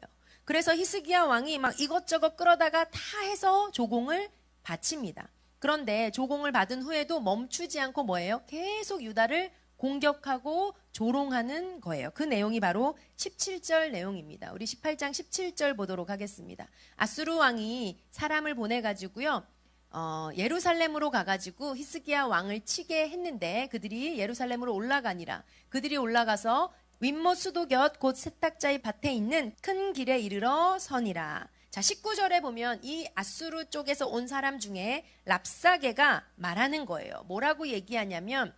그래서 히스기야 왕이 막 이것저것 끌어다가 다 해서 조공을 바칩니다. 그런데 조공을 받은 후에도 멈추지 않고 뭐예요? 계속 유다를 공격하고 조롱하는 거예요. 그 내용이 바로 17절 내용입니다. 우리 18장 17절 보도록 하겠습니다. 아수르 왕이 사람을 보내가지고요. 예루살렘으로 가가지고 히스기야 왕을 치게 했는데 그들이 예루살렘으로 올라가니라. 그들이 올라가서 윗못 수도곁 곧 세탁자의 밭에 있는 큰 길에 이르러 서니라. 자, 19절에 보면 이 아수르 쪽에서 온 사람 중에 랍사게가 말하는 거예요. 뭐라고 얘기하냐면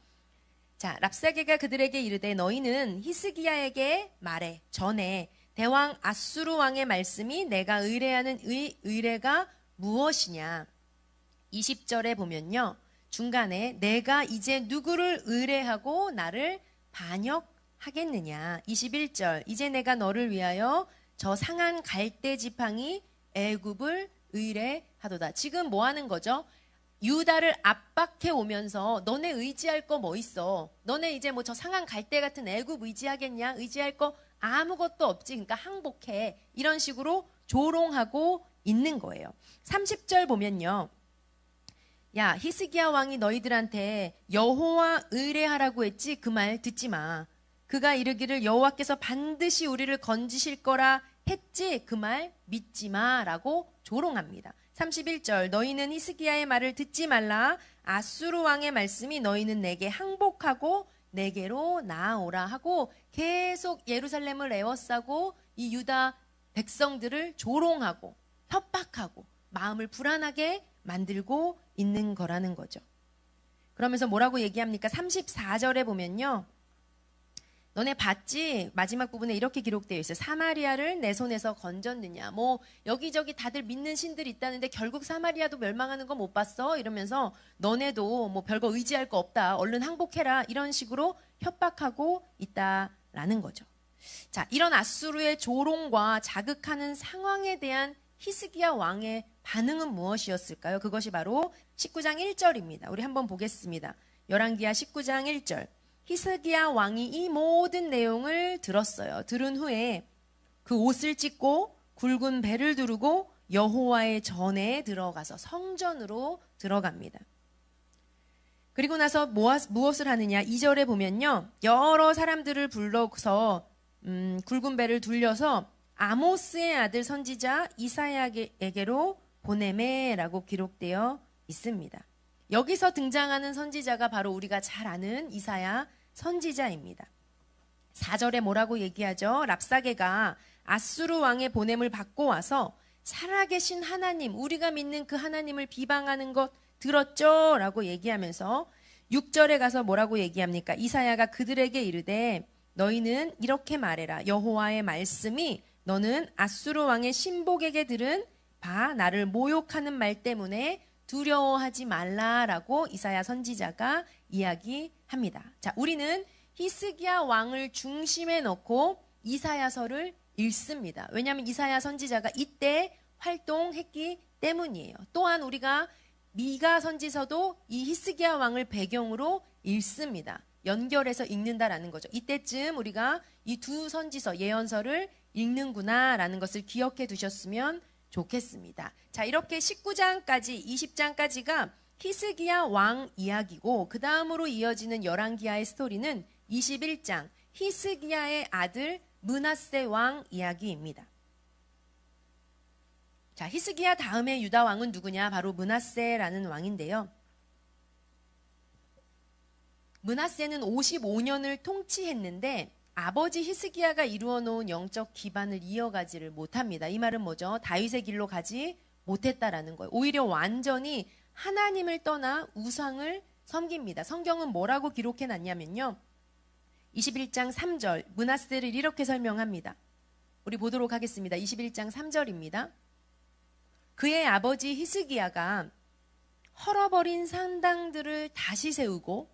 자, 랍사게가 그들에게 이르되 너희는 히스기야에게 말해 전에 대왕 아수르 왕의 말씀이 내가 의뢰하는 의뢰가 무엇이냐. 20절에 보면요. 중간에 내가 이제 누구를 의뢰하고 나를 반역하겠느냐. 21절 이제 내가 너를 위하여 저 상한 갈대 지팡이 애굽을 의뢰하도다. 지금 뭐 하는 거죠? 유다를 압박해 오면서 너네 의지할 거 뭐 있어? 너네 이제 뭐 저 상한 갈대 같은 애굽 의지하겠냐? 의지할 거 아무것도 없지. 그러니까 항복해. 이런 식으로 조롱하고 있는 거예요. 30절 보면요. 야, 히스기야 왕이 너희들한테 여호와 의뢰하라고 했지? 그 말 듣지 마. 그가 이르기를 여호와께서 반드시 우리를 건지실 거라 했지? 그 말 믿지 마라고 조롱합니다. 31절 너희는 히스기야의 말을 듣지 말라. 아수르 왕의 말씀이 너희는 내게 항복하고 내게로 나아오라 하고 계속 예루살렘을 에워싸고 이 유다 백성들을 조롱하고 협박하고 마음을 불안하게 만들고 있는 거라는 거죠. 그러면서 뭐라고 얘기합니까? 34절에 보면요. 너네 봤지? 마지막 부분에 이렇게 기록되어 있어요. 사마리아를 내 손에서 건졌느냐. 뭐 여기저기 다들 믿는 신들이 있다는데 결국 사마리아도 멸망하는 거 못 봤어? 이러면서 너네도 뭐 별거 의지할 거 없다. 얼른 항복해라. 이런 식으로 협박하고 있다라는 거죠. 자, 이런 아수르의 조롱과 자극하는 상황에 대한 히스기야 왕의 반응은 무엇이었을까요? 그것이 바로 19장 1절입니다. 우리 한번 보겠습니다. 열왕기하 19장 1절. 히스기야 왕이 이 모든 내용을 들었어요. 들은 후에 그 옷을 찢고 굵은 배를 두르고 여호와의 전에 들어가서 성전으로 들어갑니다. 그리고 나서 무엇을 하느냐? 2절에 보면요. 여러 사람들을 불러서 굵은 배를 둘려서 아모스의 아들 선지자 이사야에게로 보내매라고 기록되어 있습니다. 여기서 등장하는 선지자가 바로 우리가 잘 아는 이사야 선지자입니다. 4절에 뭐라고 얘기하죠? 랍사게가 아수르 왕의 보냄을 받고 와서 살아계신 하나님, 우리가 믿는 그 하나님을 비방하는 것 들었죠? 라고 얘기하면서 6절에 가서 뭐라고 얘기합니까? 이사야가 그들에게 이르되 너희는 이렇게 말해라. 여호와의 말씀이 너는 아수르 왕의 신복에게 들은 바 나를 모욕하는 말 때문에 두려워하지 말라라고 이사야 선지자가 이야기합니다. 자, 우리는 히스기야 왕을 중심에 놓고 이사야서를 읽습니다. 왜냐하면 이사야 선지자가 이때 활동했기 때문이에요. 또한 우리가 미가 선지서도 이 히스기야 왕을 배경으로 읽습니다. 연결해서 읽는다라는 거죠. 이때쯤 우리가 이 두 선지서, 예언서를 읽는구나라는 것을 기억해 두셨으면 좋겠습니다. 자, 이렇게 19장까지 20장까지가 히스기야 왕 이야기고 그 다음으로 이어지는 열왕기하의 스토리는 21장 히스기야의 아들 므낫세 왕 이야기입니다. 자, 히스기야 다음에 유다 왕은 누구냐? 바로 므낫세라는 왕인데요. 므낫세는 55년을 통치했는데 아버지 히스기야가 이루어 놓은 영적 기반을 이어가지를 못합니다. 이 말은 뭐죠? 다윗의 길로 가지 못했다라는 거예요. 오히려 완전히 하나님을 떠나 우상을 섬깁니다. 성경은 뭐라고 기록해 놨냐면요. 21장 3절 므낫세를 이렇게 설명합니다. 우리 보도록 하겠습니다. 21장 3절입니다. 그의 아버지 히스기야가 헐어버린 산당들을 다시 세우고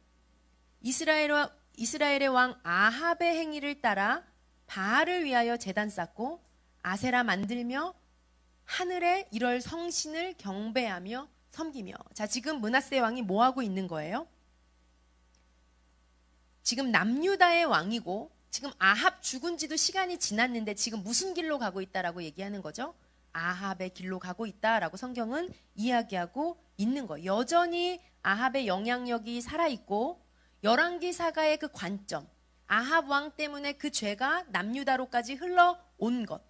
이스라엘의 왕 아합의 행위를 따라 바알을 위하여 제단 쌓고 아세라 만들며 하늘에 이럴 성신을 경배하며 섬기며. 자, 지금 므낫세 왕이 뭐 하고 있는 거예요? 지금 남유다의 왕이고 지금 아합 죽은 지도 시간이 지났는데 지금 무슨 길로 가고 있다라고 얘기하는 거죠? 아합의 길로 가고 있다라고 성경은 이야기하고 있는 거예요. 여전히 아합의 영향력이 살아있고 열왕기사가의 그 관점, 아합 왕 때문에 그 죄가 남유다로까지 흘러온 것,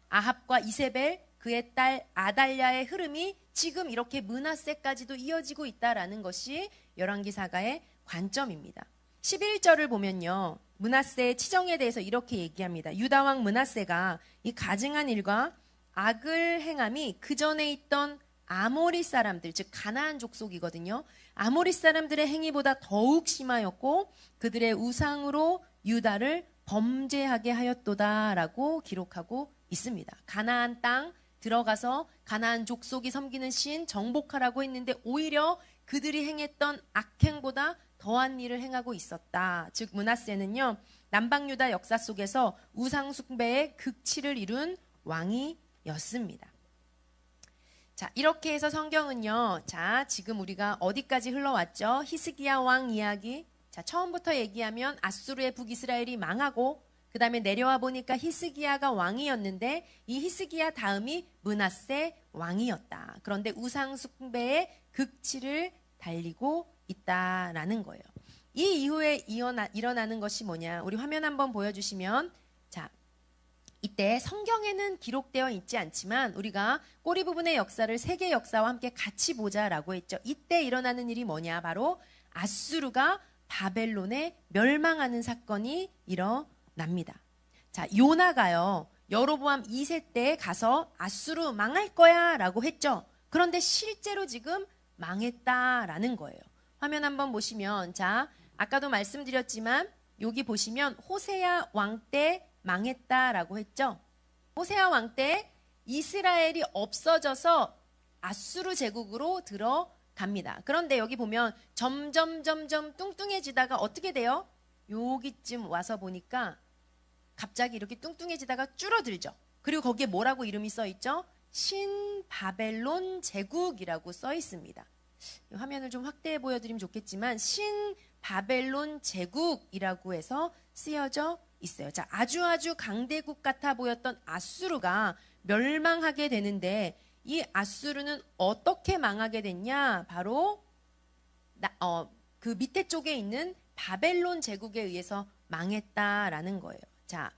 아합과 이세벨 그의 딸 아달랴의 흐름이 지금 이렇게 므낫세까지도 이어지고 있다라는 것이 열왕기사가의 관점입니다. 11절을 보면요, 므낫세의 치정에 대해서 이렇게 얘기합니다. 유다 왕 므낫세가 이 가증한 일과 악을 행함이 그 전에 있던 아모리 사람들, 즉 가나안 족속이거든요. 아모리 사람들의 행위보다 더욱 심하였고 그들의 우상으로 유다를 범죄하게 하였도다라고 기록하고 있습니다. 가나안 땅 들어가서 가나안 족속이 섬기는 신 정복하라고 했는데 오히려 그들이 행했던 악행보다 더한 일을 행하고 있었다. 즉 므낫세는요, 남방 유다 역사 속에서 우상 숭배의 극치를 이룬 왕이었습니다. 자, 이렇게 해서 성경은요, 자, 지금 우리가 어디까지 흘러왔죠? 히스기야 왕 이야기. 자, 처음부터 얘기하면 아수르의 북이스라엘이 망하고 그 다음에 내려와 보니까 히스기야가 왕이었는데 이 히스기야 다음이 므낫세 왕이었다. 그런데 우상 숭배의 극치를 달리고 있다라는 거예요. 이 이후에 일어나는 것이 뭐냐? 우리 화면 한번 보여주시면, 자, 이때 성경에는 기록되어 있지 않지만 우리가 꼬리 부분의 역사를 세계 역사와 함께 같이 보자라고 했죠. 이때 일어나는 일이 뭐냐? 바로 아수르가 바벨론에 멸망하는 사건이 일어납니다. 자, 요나가요, 여로보암 2세 때 가서 아수르 망할 거야 라고 했죠. 그런데 실제로 지금 망했다라는 거예요. 화면 한번 보시면, 자, 아까도 말씀드렸지만 여기 보시면 호세야 왕 때 망했다라고 했죠. 호세야 왕 때 이스라엘이 없어져서 아수르 제국으로 들어갑니다. 그런데 여기 보면 점점 뚱뚱해지다가 어떻게 돼요? 여기쯤 와서 보니까 갑자기 이렇게 뚱뚱해지다가 줄어들죠. 그리고 거기에 뭐라고 이름이 써 있죠? 신바벨론 제국이라고 써 있습니다. 화면을 좀 확대해 보여드리면 좋겠지만 신바벨론 제국이라고 해서 쓰여져 있어요. 자, 아주 강대국 같아 보였던 아수르가 멸망하게 되는데 이 아수르는 어떻게 망하게 됐냐? 바로 그 밑에 쪽에 있는 바벨론 제국에 의해서 망했다라는 거예요. 자,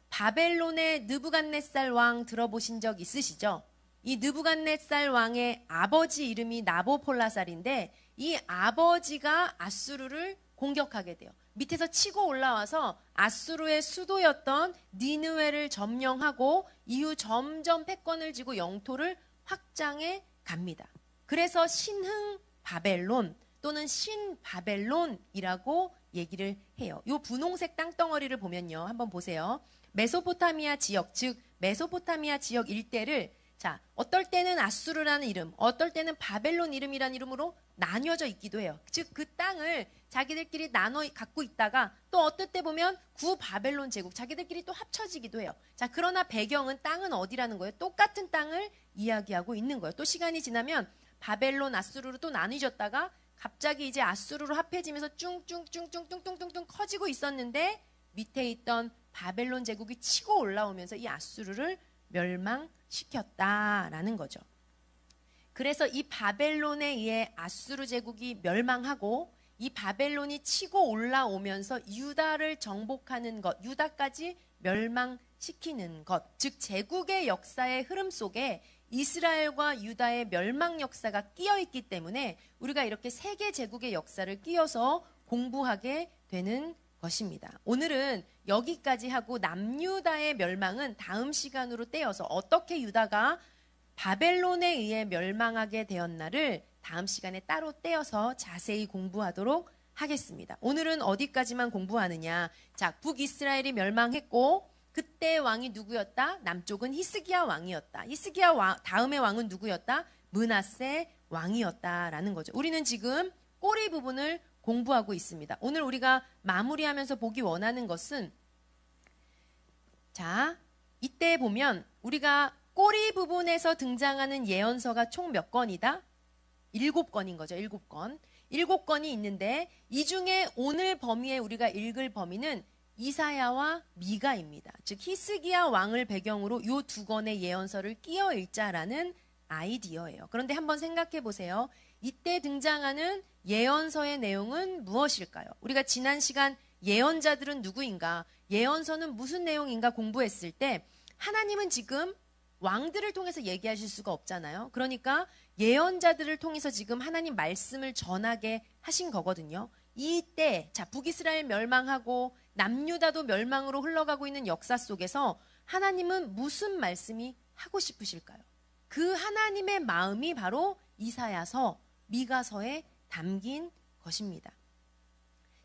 바벨론의 느부갓네살 왕 들어보신 적 있으시죠? 이 느부갓네살 왕의 아버지 이름이 나보폴라살인데 이 아버지가 아수르를 공격하게 돼요. 밑에서 치고 올라와서 아수르의 수도였던 니느웨를 점령하고 이후 점점 패권을 쥐고 영토를 확장해 갑니다. 그래서 신흥 바벨론 또는 신바벨론이라고 얘기를 해요. 이 분홍색 땅덩어리를 보면요, 한번 보세요. 메소포타미아 지역, 즉 메소포타미아 지역 일대를, 자, 어떨 때는 아수르라는 이름, 어떨 때는 바벨론 이름이라는 이름으로 나뉘어져 있기도 해요. 즉 그 땅을 자기들끼리 나눠 갖고 있다가 또 어떨 때 보면 구바벨론 제국, 자기들끼리 또 합쳐지기도 해요. 자, 그러나 배경은 땅은 어디라는 거예요? 똑같은 땅을 이야기하고 있는 거예요. 또 시간이 지나면 바벨론, 아수르로 또 나뉘어졌다가 갑자기 이제 아수르로 합해지면서 뚱뚱 커지고 있었는데 밑에 있던 바벨론 제국이 치고 올라오면서 이 아수르를 멸망시켰다라는 거죠. 그래서 이 바벨론에 의해 아수르 제국이 멸망하고 이 바벨론이 치고 올라오면서 유다를 정복하는 것, 유다까지 멸망시키는 것, 즉 제국의 역사의 흐름 속에 이스라엘과 유다의 멸망 역사가 끼어 있기 때문에 우리가 이렇게 세계 제국의 역사를 끼어서 공부하게 되는 것입니다. 오늘은 여기까지 하고 남유다의 멸망은 다음 시간으로 떼어서 어떻게 유다가 바벨론에 의해 멸망하게 되었나를 다음 시간에 따로 떼어서 자세히 공부하도록 하겠습니다. 오늘은 어디까지만 공부하느냐. 자, 북이스라엘이 멸망했고 그때 왕이 누구였다? 남쪽은 히스기야 왕이었다. 다음의 왕은 누구였다? 므낫세 왕이었다라는 거죠. 우리는 지금 꼬리 부분을 공부하고 있습니다. 오늘 우리가 마무리하면서 보기 원하는 것은, 자, 이때 보면 우리가 꼬리 부분에서 등장하는 예언서가 총 몇 건이다? 7건인 거죠. 7건. 7건이 있는데 이 중에 오늘 범위에 우리가 읽을 범위는 이사야와 미가입니다. 즉 히스기야 왕을 배경으로 이 2건의 예언서를 끼어 읽자라는 아이디어예요. 그런데 한번 생각해 보세요. 이때 등장하는 예언서의 내용은 무엇일까요? 우리가 지난 시간 예언자들은 누구인가, 예언서는 무슨 내용인가 공부했을 때 하나님은 지금 왕들을 통해서 얘기하실 수가 없잖아요. 그러니까 예언자들을 통해서 지금 하나님 말씀을 전하게 하신 거거든요. 이때 자, 북이스라엘 멸망하고 남유다도 멸망으로 흘러가고 있는 역사 속에서 하나님은 무슨 말씀이 하고 싶으실까요? 그 하나님의 마음이 바로 이사야서, 미가서에 담긴 것입니다.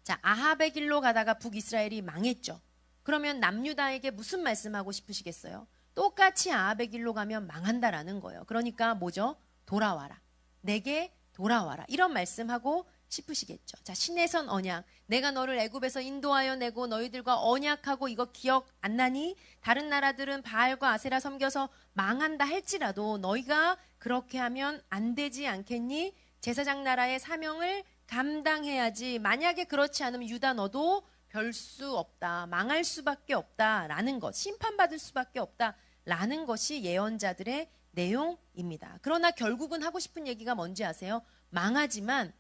자, 아합의 길로 가다가 북이스라엘이 망했죠. 그러면 남유다에게 무슨 말씀하고 싶으시겠어요? 똑같이 아합의 길로 가면 망한다라는 거예요. 그러니까 뭐죠? 돌아와라. 내게 돌아와라. 이런 말씀하고 싶으시겠죠. 자, 신의 언약. 내가 너를 애굽에서 인도하여 내고 너희들과 언약하고, 이거 기억 안 나니? 다른 나라들은 바알과 아세라 섬겨서 망한다 할지라도 너희가 그렇게 하면 안 되지 않겠니? 제사장 나라의 사명을 감당해야지. 만약에 그렇지 않으면 유다 너도 별 수 없다. 망할 수밖에 없다라는 것. 심판받을 수밖에 없다라는 것이 예언자들의 내용입니다. 그러나 결국은 하고 싶은 얘기가 뭔지 아세요? 망하지만,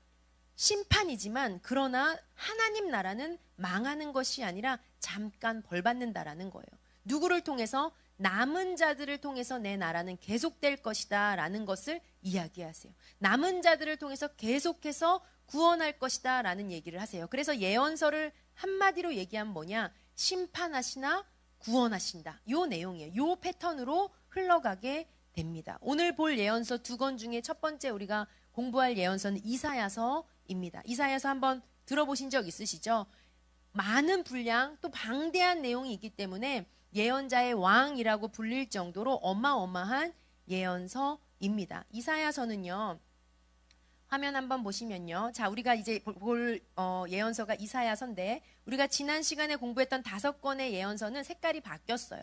심판이지만, 그러나 하나님 나라는 망하는 것이 아니라 잠깐 벌 받는다라는 거예요. 누구를 통해서? 남은 자들을 통해서 내 나라는 계속될 것이다 라는 것을 이야기하세요. 남은 자들을 통해서 계속해서 구원할 것이다 라는 얘기를 하세요. 그래서 예언서를 한마디로 얘기하면 뭐냐? 심판하시나 구원하신다. 요 내용이에요. 요 패턴으로 흘러가게 됩니다. 오늘 볼 예언서 2건 중에 첫 번째 우리가 공부할 예언서는 이사야서입니다. 이사야서 한번 들어보신 적 있으시죠? 많은 분량, 또 방대한 내용이 있기 때문에 예언자의 왕이라고 불릴 정도로 어마어마한 예언서입니다. 이사야서는요, 화면 한번 보시면요. 자, 우리가 이제 볼 예언서가 이사야서인데, 우리가 지난 시간에 공부했던 5건의 예언서는 색깔이 바뀌었어요.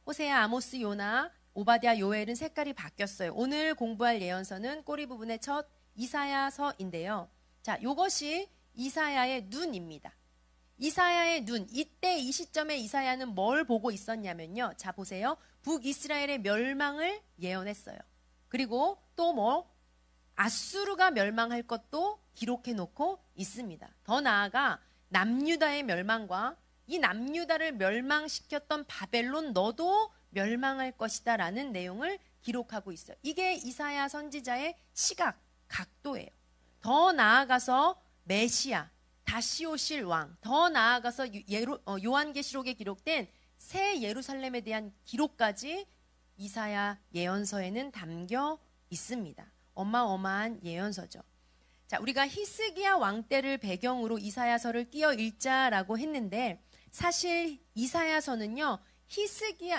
호세아, 아모스, 요나, 오바댜, 요엘은 색깔이 바뀌었어요. 오늘 공부할 예언서는 꼬리 부분의 첫 이사야서인데요. 자, 요것이 이사야의 눈입니다. 이사야의 눈, 이때 이 시점에 이사야는 뭘 보고 있었냐면요. 자, 보세요. 북이스라엘의 멸망을 예언했어요. 그리고 또 뭐 아수르가 멸망할 것도 기록해 놓고 있습니다. 더 나아가 남유다의 멸망과 이 남유다를 멸망시켰던 바벨론 너도 멸망할 것이다 라는 내용을 기록하고 있어요. 이게 이사야 선지자의 시각, 각도예요. 더 나아가서 메시아, 다시 오실 왕, 더 나아가서 요한계시록에 기록된 새 예루살렘에 대한 기록까지 이사야 예언서에는 담겨 있습니다. 어마어마한 예언서죠. 자, 우리가 히스기야 왕 때를 배경으로 이사야서를 끼어 읽자라고 했는데, 사실 이사야서는요,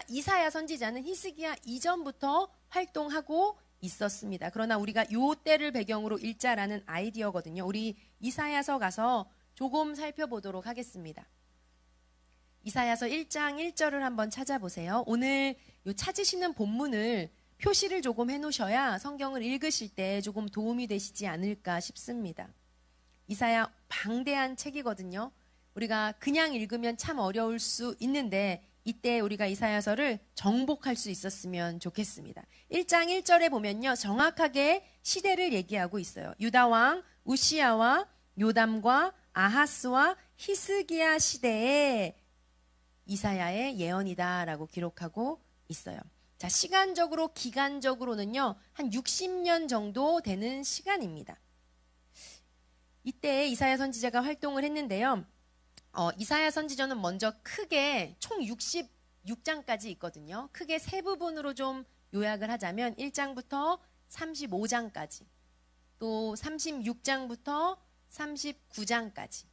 이사야 선지자는 히스기야 이전부터 활동하고 있었습니다. 그러나 우리가 요 때를 배경으로 읽자라는 아이디어거든요. 우리 이사야서 가서 조금 살펴보도록 하겠습니다. 이사야서 1장 1절을 한번 찾아보세요. 오늘 요 찾으시는 본문을 표시를 조금 해놓으셔야 성경을 읽으실 때 조금 도움이 되시지 않을까 싶습니다. 이사야 방대한 책이거든요. 우리가 그냥 읽으면 참 어려울 수 있는데 이때 우리가 이사야서를 정복할 수 있었으면 좋겠습니다. 1장 1절에 보면요, 정확하게 시대를 얘기하고 있어요. 유다 왕 우시야와 요담과 아하스와 히스기야 시대에 이사야의 예언이다라고 기록하고 있어요. 자, 시간적으로, 기간적으로는요, 한 60년 정도 되는 시간입니다. 이때 이사야 선지자가 활동을 했는데요. 이사야 선지자는 먼저 크게 총 66장까지 있거든요. 크게 세 부분으로 좀 요약을 하자면 1장부터 35장까지. 또 36장부터 39장까지,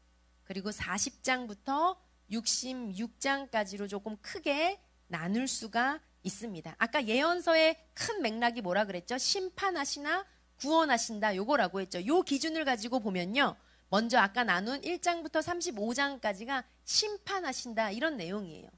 그리고 40장부터 66장까지로 조금 크게 나눌 수가 있습니다. 아까 예언서의 큰 맥락이 뭐라 그랬죠? 심판하시나 구원하신다, 요거라고 했죠. 요 기준을 가지고 보면요, 먼저 아까 나눈 1장부터 35장까지가 심판하신다, 이런 내용이에요.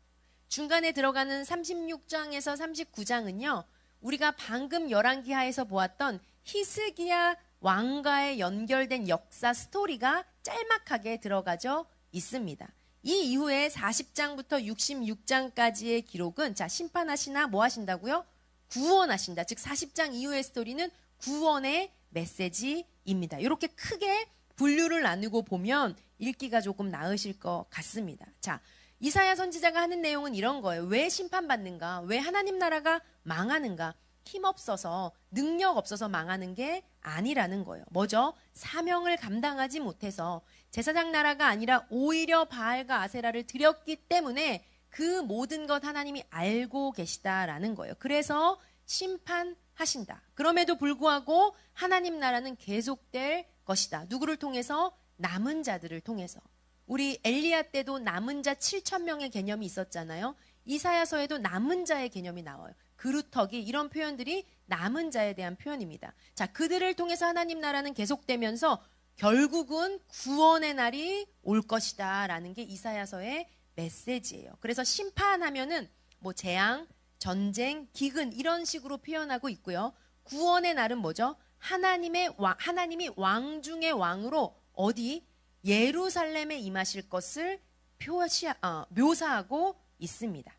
중간에 들어가는 36장에서 39장은요, 우리가 방금 열왕기하에서 보았던 히스기야 왕과의 연결된 역사 스토리가 짤막하게 들어가져 있습니다. 이 이후에 40장부터 66장까지의 기록은, 자, 심판하시나 뭐 하신다고요? 구원하신다. 즉 40장 이후의 스토리는 구원의 메시지입니다. 이렇게 크게 분류를 나누고 보면 읽기가 조금 나으실 것 같습니다. 자, 이사야 선지자가 하는 내용은 이런 거예요. 왜 심판받는가? 왜 하나님 나라가 망하는가? 힘없어서, 능력 없어서 망하는 게 아니라는 거예요. 뭐죠? 사명을 감당하지 못해서 제사장 나라가 아니라 오히려 바알과 아세라를 드렸기 때문에 그 모든 것 하나님이 알고 계시다라는 거예요. 그래서 심판하신다. 그럼에도 불구하고 하나님 나라는 계속될 것이다. 누구를 통해서? 남은 자들을 통해서. 우리 엘리야 때도 남은 자 7,000명의 개념이 있었잖아요. 이사야서에도 남은 자의 개념이 나와요. 그루터기, 이런 표현들이 남은 자에 대한 표현입니다. 자, 그들을 통해서 하나님 나라는 계속되면서 결국은 구원의 날이 올 것이다 라는 게 이사야서의 메시지예요. 그래서 심판하면은 뭐 재앙, 전쟁, 기근, 이런 식으로 표현하고 있고요. 구원의 날은 뭐죠? 하나님이 왕 중의 왕으로 어디? 예루살렘에 임하실 것을 묘사하고 있습니다.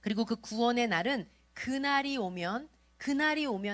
그리고 그 구원의 날은 그날이 오면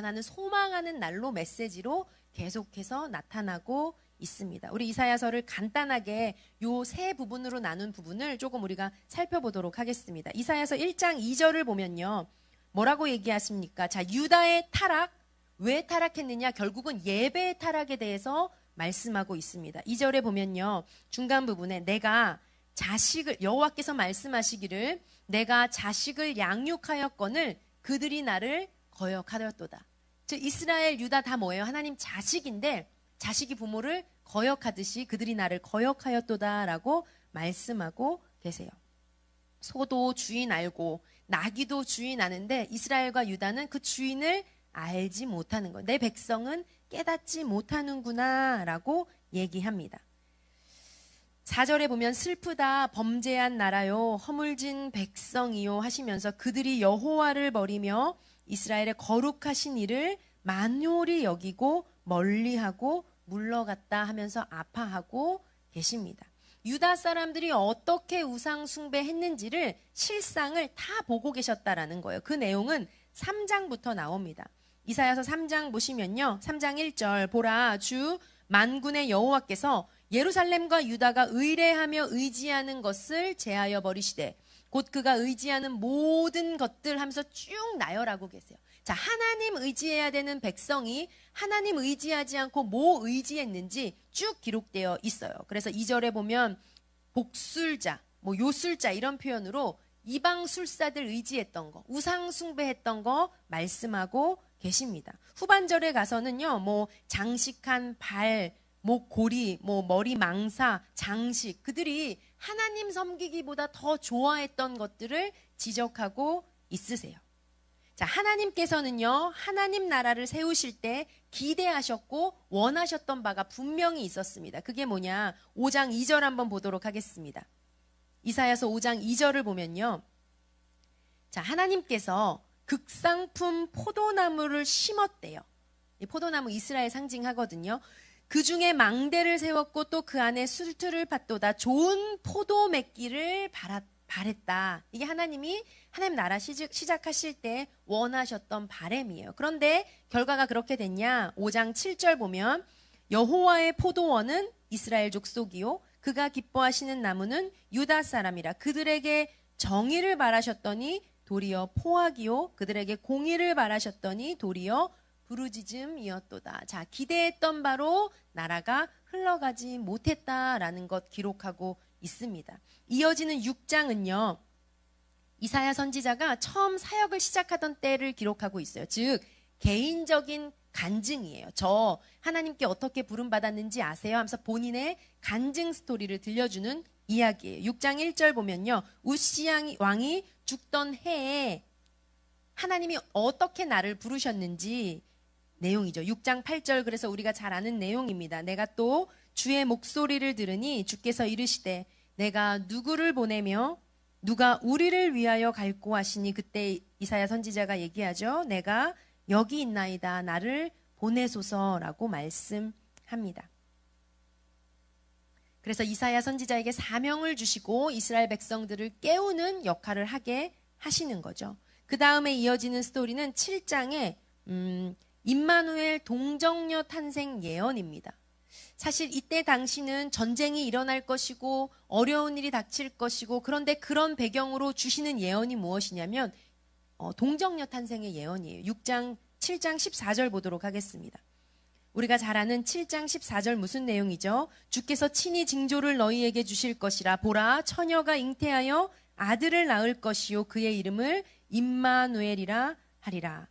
하는 소망하는 날로, 메시지로 계속해서 나타나고 있습니다. 우리 이사야서를 간단하게 요 세 부분으로 나눈 부분을 조금 우리가 살펴보도록 하겠습니다. 이사야서 1장 2절을 보면요, 뭐라고 얘기하십니까? 자, 유다의 타락, 왜 타락했느냐? 결국은 예배의 타락에 대해서 말씀하고 있습니다. 2절에 보면요, 중간 부분에 내가 자식을, 여호와께서 말씀하시기를 내가 자식을 양육하였거늘 그들이 나를 거역하였도다. 즉 이스라엘, 유다 다 뭐예요? 하나님 자식인데 자식이 부모를 거역하듯이 그들이 나를 거역하였도다라고 말씀하고 계세요. 소도 주인 알고 나귀도 주인 아는데 이스라엘과 유다는 그 주인을 알지 못하는 것. 내 백성은 깨닫지 못하는구나 라고 얘기합니다. 4절에 보면 슬프다 범죄한 나라요 허물진 백성이요 하시면서 그들이 여호와를 버리며 이스라엘의 거룩하신 이를 만홀히 여기고 멀리하고 물러갔다 하면서 아파하고 계십니다. 유다 사람들이 어떻게 우상 숭배했는지를 실상을 다 보고 계셨다라는 거예요. 그 내용은 3장부터 나옵니다. 이사야서 3장 보시면요, 3장 1절 보라 주 만군의 여호와께서 예루살렘과 유다가 의뢰하며 의지하는 것을 제하여 버리시되 곧 그가 의지하는 모든 것들 하면서 쭉 나열하고 계세요. 자, 하나님 의지해야 되는 백성이 하나님 의지하지 않고 뭐 의지했는지 쭉 기록되어 있어요. 그래서 2절에 보면 복술자, 뭐 요술자 이런 표현으로 이방 술사들 의지했던 거, 우상 숭배했던 거 말씀하고 계십니다. 후반절에 가서는요, 뭐 장식한 발, 목 고리, 뭐 머리 망사, 장식, 그들이 하나님 섬기기보다 더 좋아했던 것들을 지적하고 있으세요. 자, 하나님께서는요, 하나님 나라를 세우실 때 기대하셨고 원하셨던 바가 분명히 있었습니다. 그게 뭐냐? 5장 2절 한번 보도록 하겠습니다. 이사야서 5장 2절을 보면요, 자, 하나님께서 극상품 포도나무를 심었대요. 이 포도나무 이스라엘 상징하거든요. 그 중에 망대를 세웠고 또 그 안에 술틀을 팠도다. 좋은 포도 맺기를 바랬다. 이게 하나님 나라 시작하실 때 원하셨던 바램이에요. 그런데 결과가 그렇게 됐냐? 5장 7절 보면 여호와의 포도원은 이스라엘 족속이요 그가 기뻐하시는 나무는 유다 사람이라. 그들에게 정의를 바라셨더니 도리어 포악이요 그들에게 공의를 바라셨더니 도리어 부르짖음이었도다. 자, 기대했던 바로 나라가 흘러가지 못했다라는 것 기록하고 있습니다. 이어지는 6장은요, 이사야 선지자가 처음 사역을 시작하던 때를 기록하고 있어요. 즉 개인적인 간증이에요. 저 하나님께 어떻게 부름받았는지 아세요? 하면서 본인의 간증 스토리를 들려주는 이야기예요. 6장 1절 보면요. 우시야 왕이 죽던 해에 하나님이 어떻게 나를 부르셨는지 내용이죠. 6장 8절, 그래서 우리가 잘 아는 내용입니다. 내가 또 주의 목소리를 들으니 주께서 이르시되 내가 누구를 보내며 누가 우리를 위하여 갈고 하시니, 그때 이사야 선지자가 얘기하죠. 내가 여기 있나이다, 나를 보내소서라고 말씀합니다. 그래서 이사야 선지자에게 사명을 주시고 이스라엘 백성들을 깨우는 역할을 하게 하시는 거죠. 그 다음에 이어지는 스토리는 7장에 임마누엘 동정녀 탄생 예언입니다. 사실 이때 당시는 전쟁이 일어날 것이고 어려운 일이 닥칠 것이고, 그런데 그런 배경으로 주시는 예언이 무엇이냐면 동정녀 탄생의 예언이에요. 7장 14절 보도록 하겠습니다. 우리가 잘 아는 7장 14절 무슨 내용이죠? 주께서 친히 징조를 너희에게 주실 것이라. 보라, 처녀가 잉태하여 아들을 낳을 것이요 그의 이름을 임마누엘이라 하리라.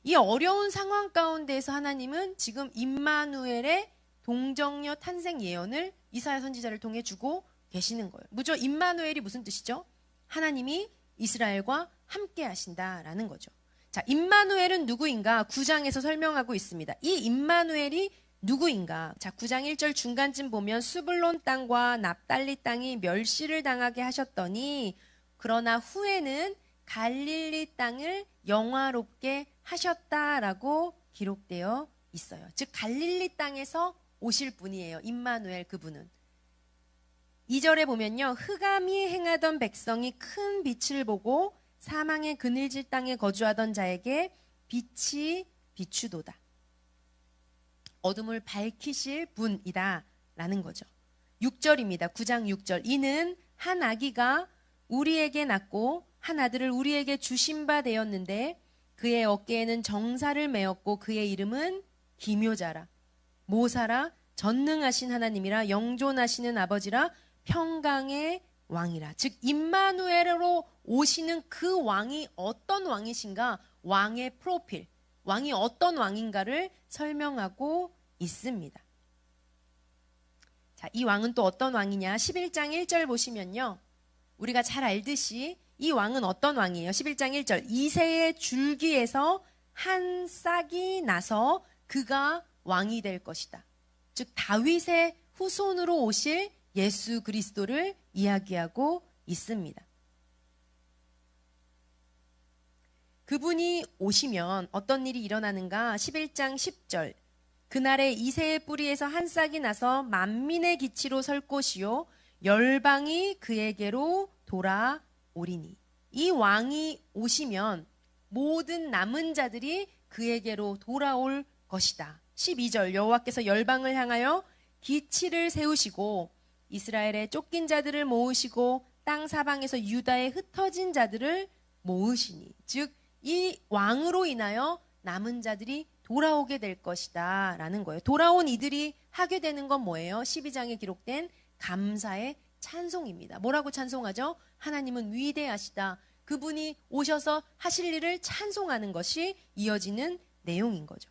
이 어려운 상황 가운데에서 하나님은 지금 임마누엘의 동정녀 탄생 예언을 이사야 선지자를 통해 주고 계시는 거예요. 무죠? 임마누엘이 무슨 뜻이죠? 하나님이 이스라엘과 함께 하신다라는 거죠. 자, 임마누엘은 누구인가? 9장에서 설명하고 있습니다. 이 임마누엘이 누구인가? 자, 9장 1절 중간쯤 보면 수블론 땅과 납달리 땅이 멸시를 당하게 하셨더니 그러나 후에는 갈릴리 땅을 영화롭게 하셨다라고 기록되어 있어요. 즉 갈릴리 땅에서 오실 분이에요. 임마누엘, 그분은. 2절에 보면요. 흑암이 행하던 백성이 큰 빛을 보고 사망의 그늘질 땅에 거주하던 자에게 빛이 비추도다. 어둠을 밝히실 분이다 라는 거죠. 6절입니다. 9장 6절. 이는 한 아기가 우리에게 낳고 한 아들을 우리에게 주신 바 되었는데 그의 어깨에는 정사를 메었고 그의 이름은 기묘자라, 모사라, 전능하신 하나님이라, 영존하시는 아버지라, 평강의 왕이라. 즉 임마누엘로 오시는 그 왕이 어떤 왕이신가, 왕의 프로필, 왕이 어떤 왕인가를 설명하고 있습니다. 자, 이 왕은 또 어떤 왕이냐? 11장 1절 보시면요. 우리가 잘 알듯이 이 왕은 어떤 왕이에요? 11장 1절. 이새의 줄기에서 한 싹이 나서 그가 왕이 될 것이다. 즉 다윗의 후손으로 오실 예수 그리스도를 이야기하고 있습니다. 그분이 오시면 어떤 일이 일어나는가? 11장 10절. 그날에 이새의 뿌리에서 한 싹이 나서 만민의 기치로 설 것이요 열방이 그에게로 돌아오리니. 이 왕이 오시면 모든 남은 자들이 그에게로 돌아올 것이다. 12절. 여호와께서 열방을 향하여 기치를 세우시고 이스라엘의 쫓긴 자들을 모으시고 땅 사방에서 유다에 흩어진 자들을 모으시니. 즉 이 왕으로 인하여 남은 자들이 돌아오게 될 것이다 라는 거예요. 돌아온 이들이 하게 되는 건 뭐예요? 12장에 기록된 감사의 찬송입니다. 뭐라고 찬송하죠? 하나님은 위대하시다. 그분이 오셔서 하실 일을 찬송하는 것이 이어지는 내용인 거죠.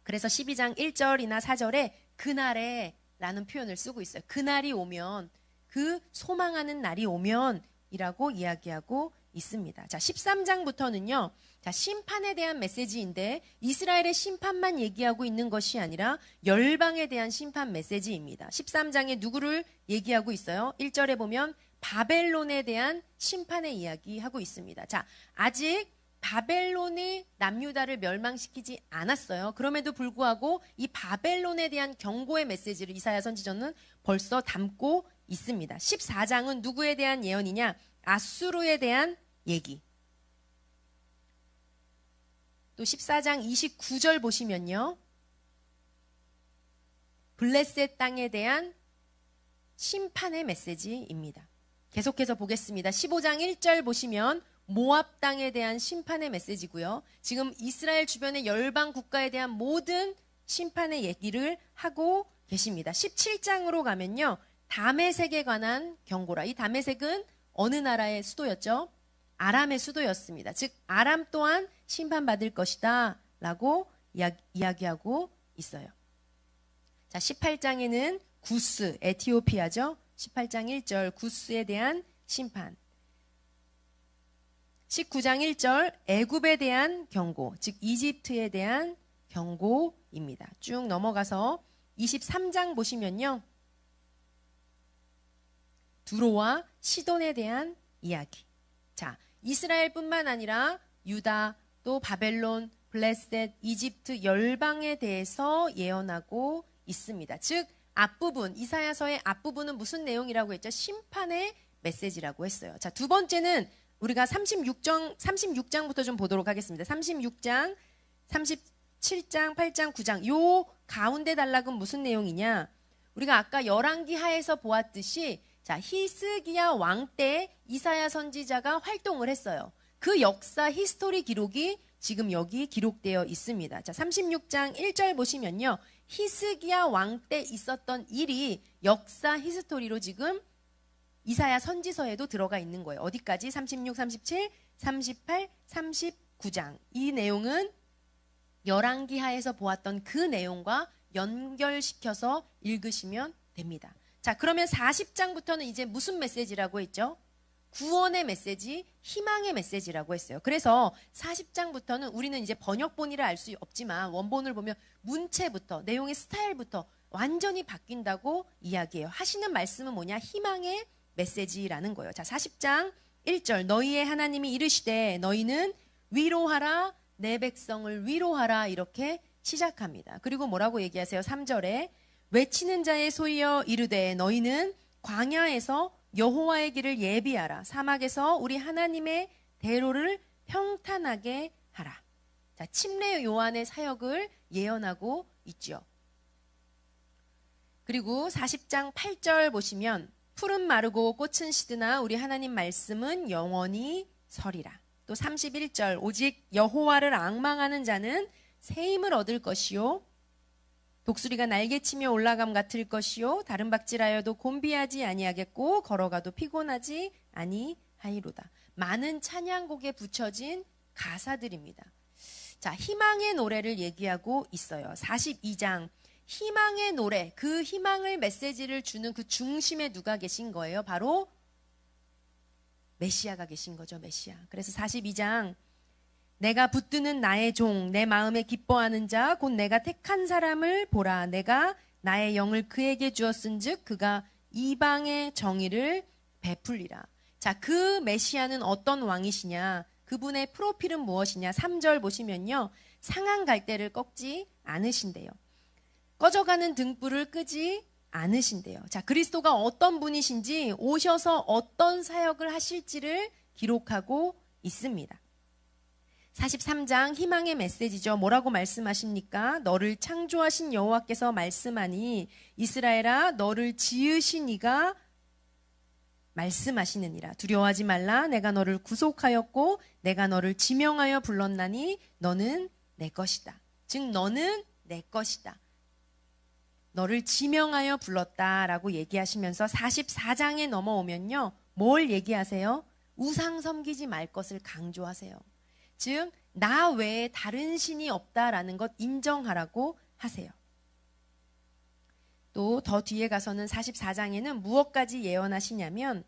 그래서 12장 1절이나 4절에 그날에 라는 표현을 쓰고 있어요. 그날이 오면, 그 소망하는 날이 오면 이라고 이야기하고 있습니다. 자, 13장부터는요. 자, 심판에 대한 메시지인데 이스라엘의 심판만 얘기하고 있는 것이 아니라 열방에 대한 심판 메시지입니다. 13장에 누구를 얘기하고 있어요? 1절에 보면 바벨론에 대한 심판의 이야기하고 있습니다. 자, 아직 바벨론이 남유다를 멸망시키지 않았어요. 그럼에도 불구하고 이 바벨론에 대한 경고의 메시지를 이사야 선지자는 벌써 담고 있습니다. 14장은 누구에 대한 예언이냐? 아수르에 대한 얘기. 또 14장 29절 보시면요. 블레셋 땅에 대한 심판의 메시지입니다. 계속해서 보겠습니다. 15장 1절 보시면 모압 땅에 대한 심판의 메시지고요. 지금 이스라엘 주변의 열방 국가에 대한 모든 심판의 얘기를 하고 계십니다. 17장으로 가면요. 다메섹에 관한 경고라. 이 다메섹은 어느 나라의 수도였죠? 아람의 수도였습니다. 즉 아람 또한 심판받을 것이다 라고 이야기하고 있어요. 자, 18장에는 구스, 에티오피아죠. 18장 1절 구스에 대한 심판. 19장 1절 애굽에 대한 경고, 즉 이집트에 대한 경고입니다. 쭉 넘어가서 23장 보시면요. 두로와 시돈에 대한 이야기. 자, 이스라엘뿐만 아니라 유다, 또 바벨론, 블레셋, 이집트 열방에 대해서 예언하고 있습니다. 즉 앞부분, 이사야서의 앞부분은 무슨 내용이라고 했죠? 심판의 메시지라고 했어요. 자, 두 번째는 우리가 36장부터 좀 보도록 하겠습니다. 36장, 37장, 8장, 9장 요 가운데 단락은 무슨 내용이냐? 우리가 아까 열왕기 하에서 보았듯이 자, 히스기야 왕 때 이사야 선지자가 활동을 했어요. 그 역사 히스토리 기록이 지금 여기 기록되어 있습니다. 자, 36장 1절 보시면요. 히스기야 왕 때 있었던 일이 역사 히스토리로 지금 이사야 선지서에도 들어가 있는 거예요. 어디까지? 36, 37, 38, 39장. 이 내용은 열왕기 하에서 보았던 그 내용과 연결시켜서 읽으시면 됩니다. 자, 그러면 40장부터는 이제 무슨 메시지라고 했죠? 구원의 메시지, 희망의 메시지라고 했어요. 그래서 40장부터는 우리는 이제 번역본이라 알 수 없지만 원본을 보면 문체부터 내용의 스타일부터 완전히 바뀐다고 이야기해요. 하시는 말씀은 뭐냐? 희망의 메시지라는 거예요. 자, 40장 1절 너희의 하나님이 이르시되 너희는 위로하라 내 백성을 위로하라 이렇게 시작합니다. 그리고 뭐라고 얘기하세요? 3절에 외치는 자의 소리여 이르되 너희는 광야에서 여호와의 길을 예비하라. 사막에서 우리 하나님의 대로를 평탄하게 하라. 자, 침례 요한의 사역을 예언하고 있죠. 그리고 40장 8절 보시면 풀은 마르고 꽃은 시드나 우리 하나님 말씀은 영원히 서리라. 또 31절 오직 여호와를 앙망하는 자는 새 힘을 얻을 것이요 독수리가 날개치며 올라감 같을 것이요 다른 박질하여도 곤비하지 아니하겠고 걸어가도 피곤하지 아니하이로다. 많은 찬양곡에 붙여진 가사들입니다. 자, 희망의 노래를 얘기하고 있어요. 42장 희망의 노래, 그 희망을 메시지를 주는 그 중심에 누가 계신 거예요? 바로 메시아가 계신 거죠. 메시아. 그래서 42장 내가 붙드는 나의 종, 내 마음에 기뻐하는 자, 곧 내가 택한 사람을 보라. 내가 나의 영을 그에게 주었은즉 그가 이방의 정의를 베풀리라. 자, 그 메시아는 어떤 왕이시냐? 그분의 프로필은 무엇이냐? 3절 보시면요. 상한 갈대를 꺾지 않으신대요. 꺼져가는 등불을 끄지 않으신대요. 자, 그리스도가 어떤 분이신지 오셔서 어떤 사역을 하실지를 기록하고 있습니다. 43장 희망의 메시지죠. 뭐라고 말씀하십니까? 너를 창조하신 여호와께서 말씀하니 이스라엘아 너를 지으신 이가 말씀하시느니라. 두려워하지 말라. 내가 너를 구속하였고 내가 너를 지명하여 불렀나니 너는 내 것이다. 즉 너는 내 것이다. 너를 지명하여 불렀다라고 얘기하시면서 44장에 넘어오면요. 뭘 얘기하세요? 우상 섬기지 말 것을 강조하세요. 즉 나 외에 다른 신이 없다라는 것 인정하라고 하세요. 또 더 뒤에 가서는 44장에는 무엇까지 예언하시냐면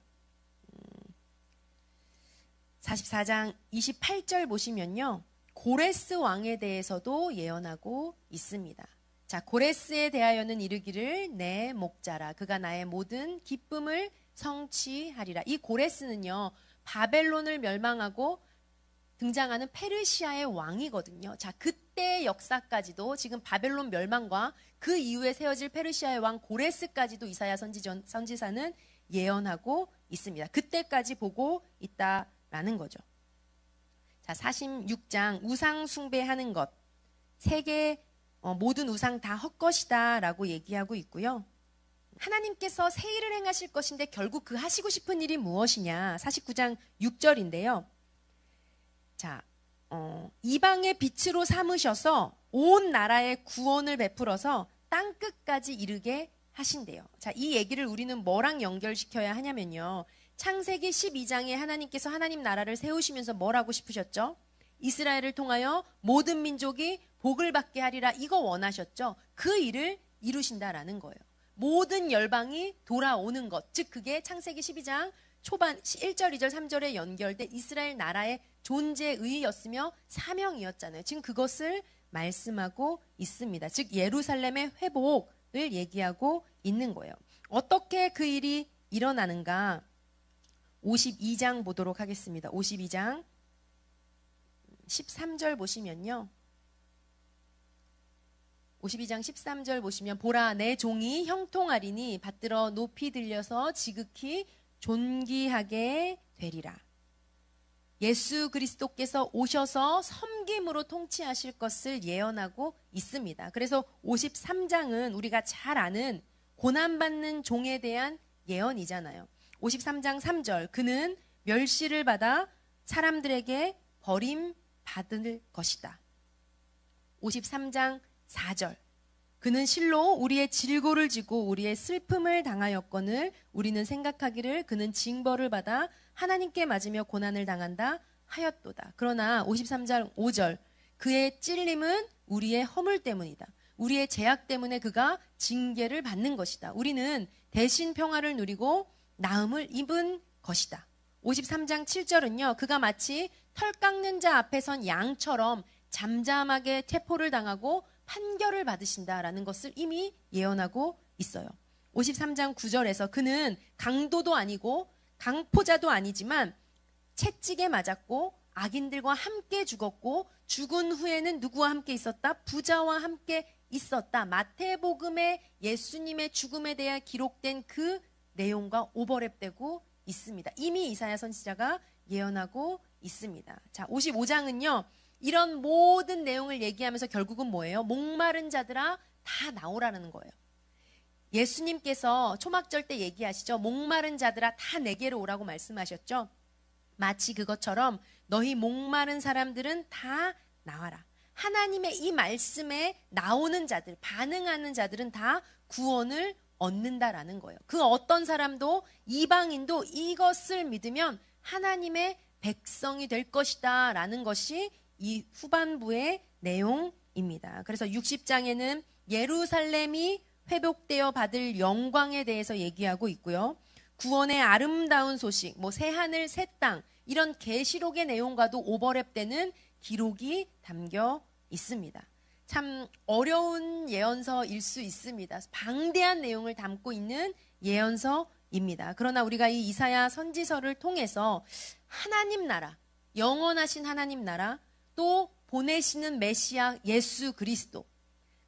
44장 28절 보시면요. 고레스 왕에 대해서도 예언하고 있습니다. 자, 고레스에 대하여는 이르기를 내 목자라 그가 나의 모든 기쁨을 성취하리라. 이 고레스는요. 바벨론을 멸망하고 등장하는 페르시아의 왕이거든요. 자, 그때의 역사까지도 지금 바벨론 멸망과 그 이후에 세워질 페르시아의 왕 고레스까지도 이사야 선지사는 예언하고 있습니다. 그때까지 보고 있다라는 거죠. 자, 46장 우상 숭배하는 것. 세계 모든 우상 다 헛것이다 라고 얘기하고 있고요. 하나님께서 새 일을 행하실 것인데 결국 그 하시고 싶은 일이 무엇이냐. 49장 6절인데요. 자, 이방의 빛으로 삼으셔서 온 나라에 구원을 베풀어서 땅 끝까지 이르게 하신대요. 자, 이 얘기를 우리는 뭐랑 연결시켜야 하냐면요. 창세기 12장에 하나님께서 하나님 나라를 세우시면서 뭘 하고 싶으셨죠? 이스라엘을 통하여 모든 민족이 복을 받게 하리라, 이거 원하셨죠. 그 일을 이루신다라는 거예요. 모든 열방이 돌아오는 것, 즉 그게 창세기 12장 초반 1절, 2절, 3절에 연결된 이스라엘 나라의 존재의였으며 사명이었잖아요. 지금 그것을 말씀하고 있습니다. 즉 예루살렘의 회복을 얘기하고 있는 거예요. 어떻게 그 일이 일어나는가? 52장 보도록 하겠습니다. 52장 13절 보시면요. 52장 13절 보시면 보라 내 종이 형통하리니 받들어 높이 들려서 지극히 존귀하게 되리라. 예수 그리스도께서 오셔서 섬김으로 통치하실 것을 예언하고 있습니다. 그래서 53장은 우리가 잘 아는 고난받는 종에 대한 예언이잖아요. 53장 3절 그는 멸시를 받아 사람들에게 버림받을 것이다. 53장 4절 그는 실로 우리의 질고를 지고 우리의 슬픔을 당하였거늘 우리는 생각하기를 그는 징벌을 받아 하나님께 맞으며 고난을 당한다 하였도다. 그러나 53장 5절 그의 찔림은 우리의 허물 때문이다. 우리의 죄악 때문에 그가 징계를 받는 것이다. 우리는 대신 평화를 누리고 나음을 입은 것이다. 53장 7절은요. 그가 마치 털 깎는 자 앞에 선 양처럼 잠잠하게 퇴포를 당하고 판결을 받으신다라는 것을 이미 예언하고 있어요. 53장 9절에서 그는 강도도 아니고 강포자도 아니지만 채찍에 맞았고 악인들과 함께 죽었고 죽은 후에는 누구와 함께 있었다? 부자와 함께 있었다. 마태복음의 예수님의 죽음에 대해 기록된 그 내용과 오버랩되고 있습니다. 이미 이사야 선지자가 예언하고 있습니다. 자, 55장은요. 이런 모든 내용을 얘기하면서 결국은 뭐예요? 목마른 자들아 다 나오라는 거예요. 예수님께서 초막절 때 얘기하시죠. 목마른 자들아 다 내게로 오라고 말씀하셨죠. 마치 그것처럼 너희 목마른 사람들은 다 나와라. 하나님의 이 말씀에 나오는 자들, 반응하는 자들은 다 구원을 얻는다라는 거예요. 그 어떤 사람도 이방인도 이것을 믿으면 하나님의 백성이 될 것이다 라는 것이 이 후반부의 내용입니다. 그래서 60장에는 예루살렘이 회복되어 받을 영광에 대해서 얘기하고 있고요. 구원의 아름다운 소식, 새하늘 새 땅 이런 계시록의 내용과도 오버랩되는 기록이 담겨 있습니다. 참 어려운 예언서일 수 있습니다. 방대한 내용을 담고 있는 예언서입니다. 그러나 우리가 이 이사야 선지서를 통해서 하나님 나라, 영원하신 하나님 나라, 또 보내시는 메시아 예수 그리스도,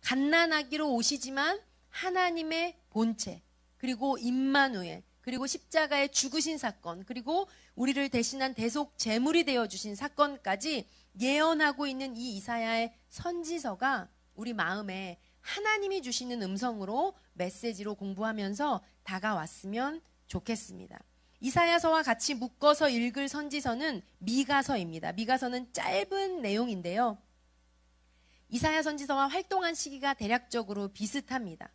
갓난아기로 오시지만 하나님의 본체, 그리고 임마누엘, 그리고 십자가에 죽으신 사건, 그리고 우리를 대신한 대속 제물이 되어주신 사건까지 예언하고 있는 이 이사야의 선지서가 우리 마음에 하나님이 주시는 음성으로 메시지로 공부하면서 다가왔으면 좋겠습니다. 이사야서와 같이 묶어서 읽을 선지서는 미가서입니다. 미가서는 짧은 내용인데요. 이사야 선지서와 활동한 시기가 대략적으로 비슷합니다.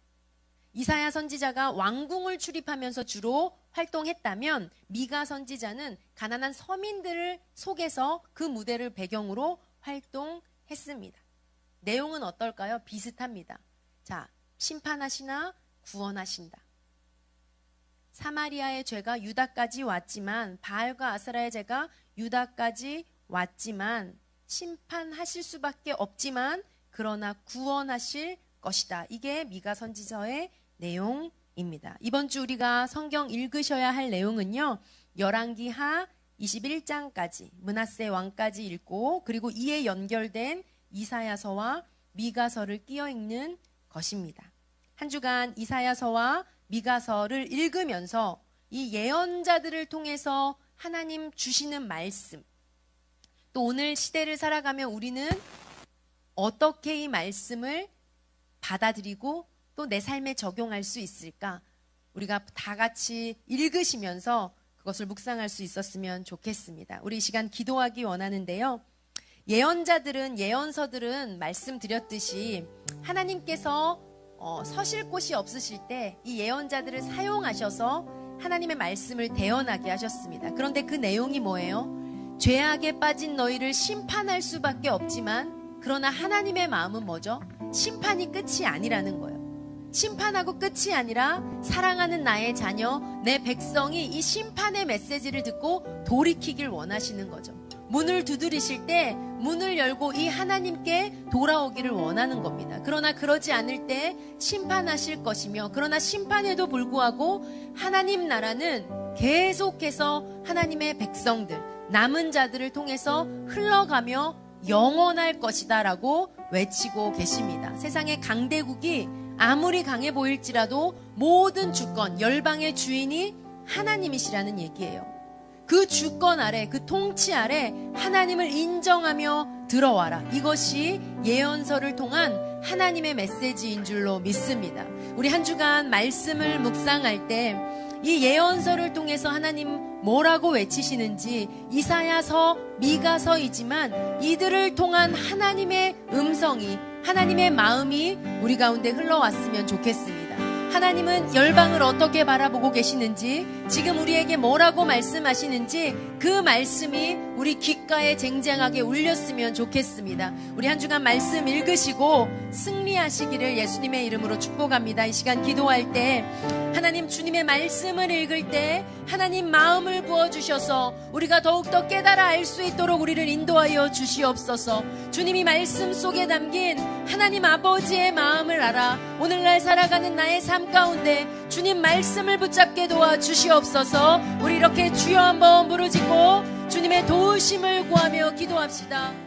이사야 선지자가 왕궁을 출입하면서 주로 활동했다면 미가 선지자는 가난한 서민들을 속에서 그 무대를 배경으로 활동했습니다. 내용은 어떨까요? 비슷합니다. 자, 심판하시나 구원하신다. 사마리아의 죄가 유다까지 왔지만 바알과 아스라의 죄가 유다까지 왔지만 심판하실 수밖에 없지만 그러나 구원하실 것이다. 이게 미가 선지서의 내용입니다. 이번 주 우리가 성경 읽으셔야 할 내용은요. 열왕기하 21장까지 므낫세 왕까지 읽고 그리고 이에 연결된 이사야서와 미가서를 끼어 읽는 것입니다. 한 주간 이사야서와 미가서를 읽으면서 이 예언자들을 통해서 하나님 주시는 말씀, 또 오늘 시대를 살아가며 우리는 어떻게 이 말씀을 받아들이고 또 내 삶에 적용할 수 있을까? 우리가 다 같이 읽으시면서 그것을 묵상할 수 있었으면 좋겠습니다. 우리 이 시간 기도하기 원하는데요. 예언자들은, 예언서들은 말씀드렸듯이 하나님께서 서실 곳이 없으실 때 이 예언자들을 사용하셔서 하나님의 말씀을 대언하게 하셨습니다. 그런데 그 내용이 뭐예요? 죄악에 빠진 너희를 심판할 수밖에 없지만 그러나 하나님의 마음은 뭐죠? 심판이 끝이 아니라는 거예요. 심판하고 끝이 아니라 사랑하는 나의 자녀, 내 백성이 이 심판의 메시지를 듣고 돌이키길 원하시는 거죠. 문을 두드리실 때 문을 열고 이 하나님께 돌아오기를 원하는 겁니다. 그러나 그러지 않을 때 심판하실 것이며, 그러나 심판에도 불구하고 하나님 나라는 계속해서 하나님의 백성들, 남은 자들을 통해서 흘러가며 영원할 것이다 라고 외치고 계십니다. 세상의 강대국이 아무리 강해 보일지라도 모든 주권, 열방의 주인이 하나님이시라는 얘기예요. 그 주권 아래, 그 통치 아래 하나님을 인정하며 들어와라. 이것이 예언서를 통한 하나님의 메시지인 줄로 믿습니다. 우리 한 주간 말씀을 묵상할 때 이 예언서를 통해서 하나님 뭐라고 외치시는지, 이사야서, 미가서이지만 이들을 통한 하나님의 음성이, 하나님의 마음이 우리 가운데 흘러왔으면 좋겠습니다. 하나님은 열방을 어떻게 바라보고 계시는지, 지금 우리에게 뭐라고 말씀하시는지 그 말씀이 우리 귓가에 쟁쟁하게 울렸으면 좋겠습니다. 우리 한 주간 말씀 읽으시고 승리하시기를 예수님의 이름으로 축복합니다. 이 시간 기도할 때 하나님, 주님의 말씀을 읽을 때 하나님 마음을 부어주셔서 우리가 더욱더 깨달아 알 수 있도록 우리를 인도하여 주시옵소서. 주님이 말씀 속에 담긴 하나님 아버지의 마음을 알아 오늘날 살아가는 나의 삶 가운데 주님 말씀을 붙잡게 도와주시옵소서. 우리 이렇게 주여 한번 부르짖고 주님의 도우심을 구하며 기도합시다.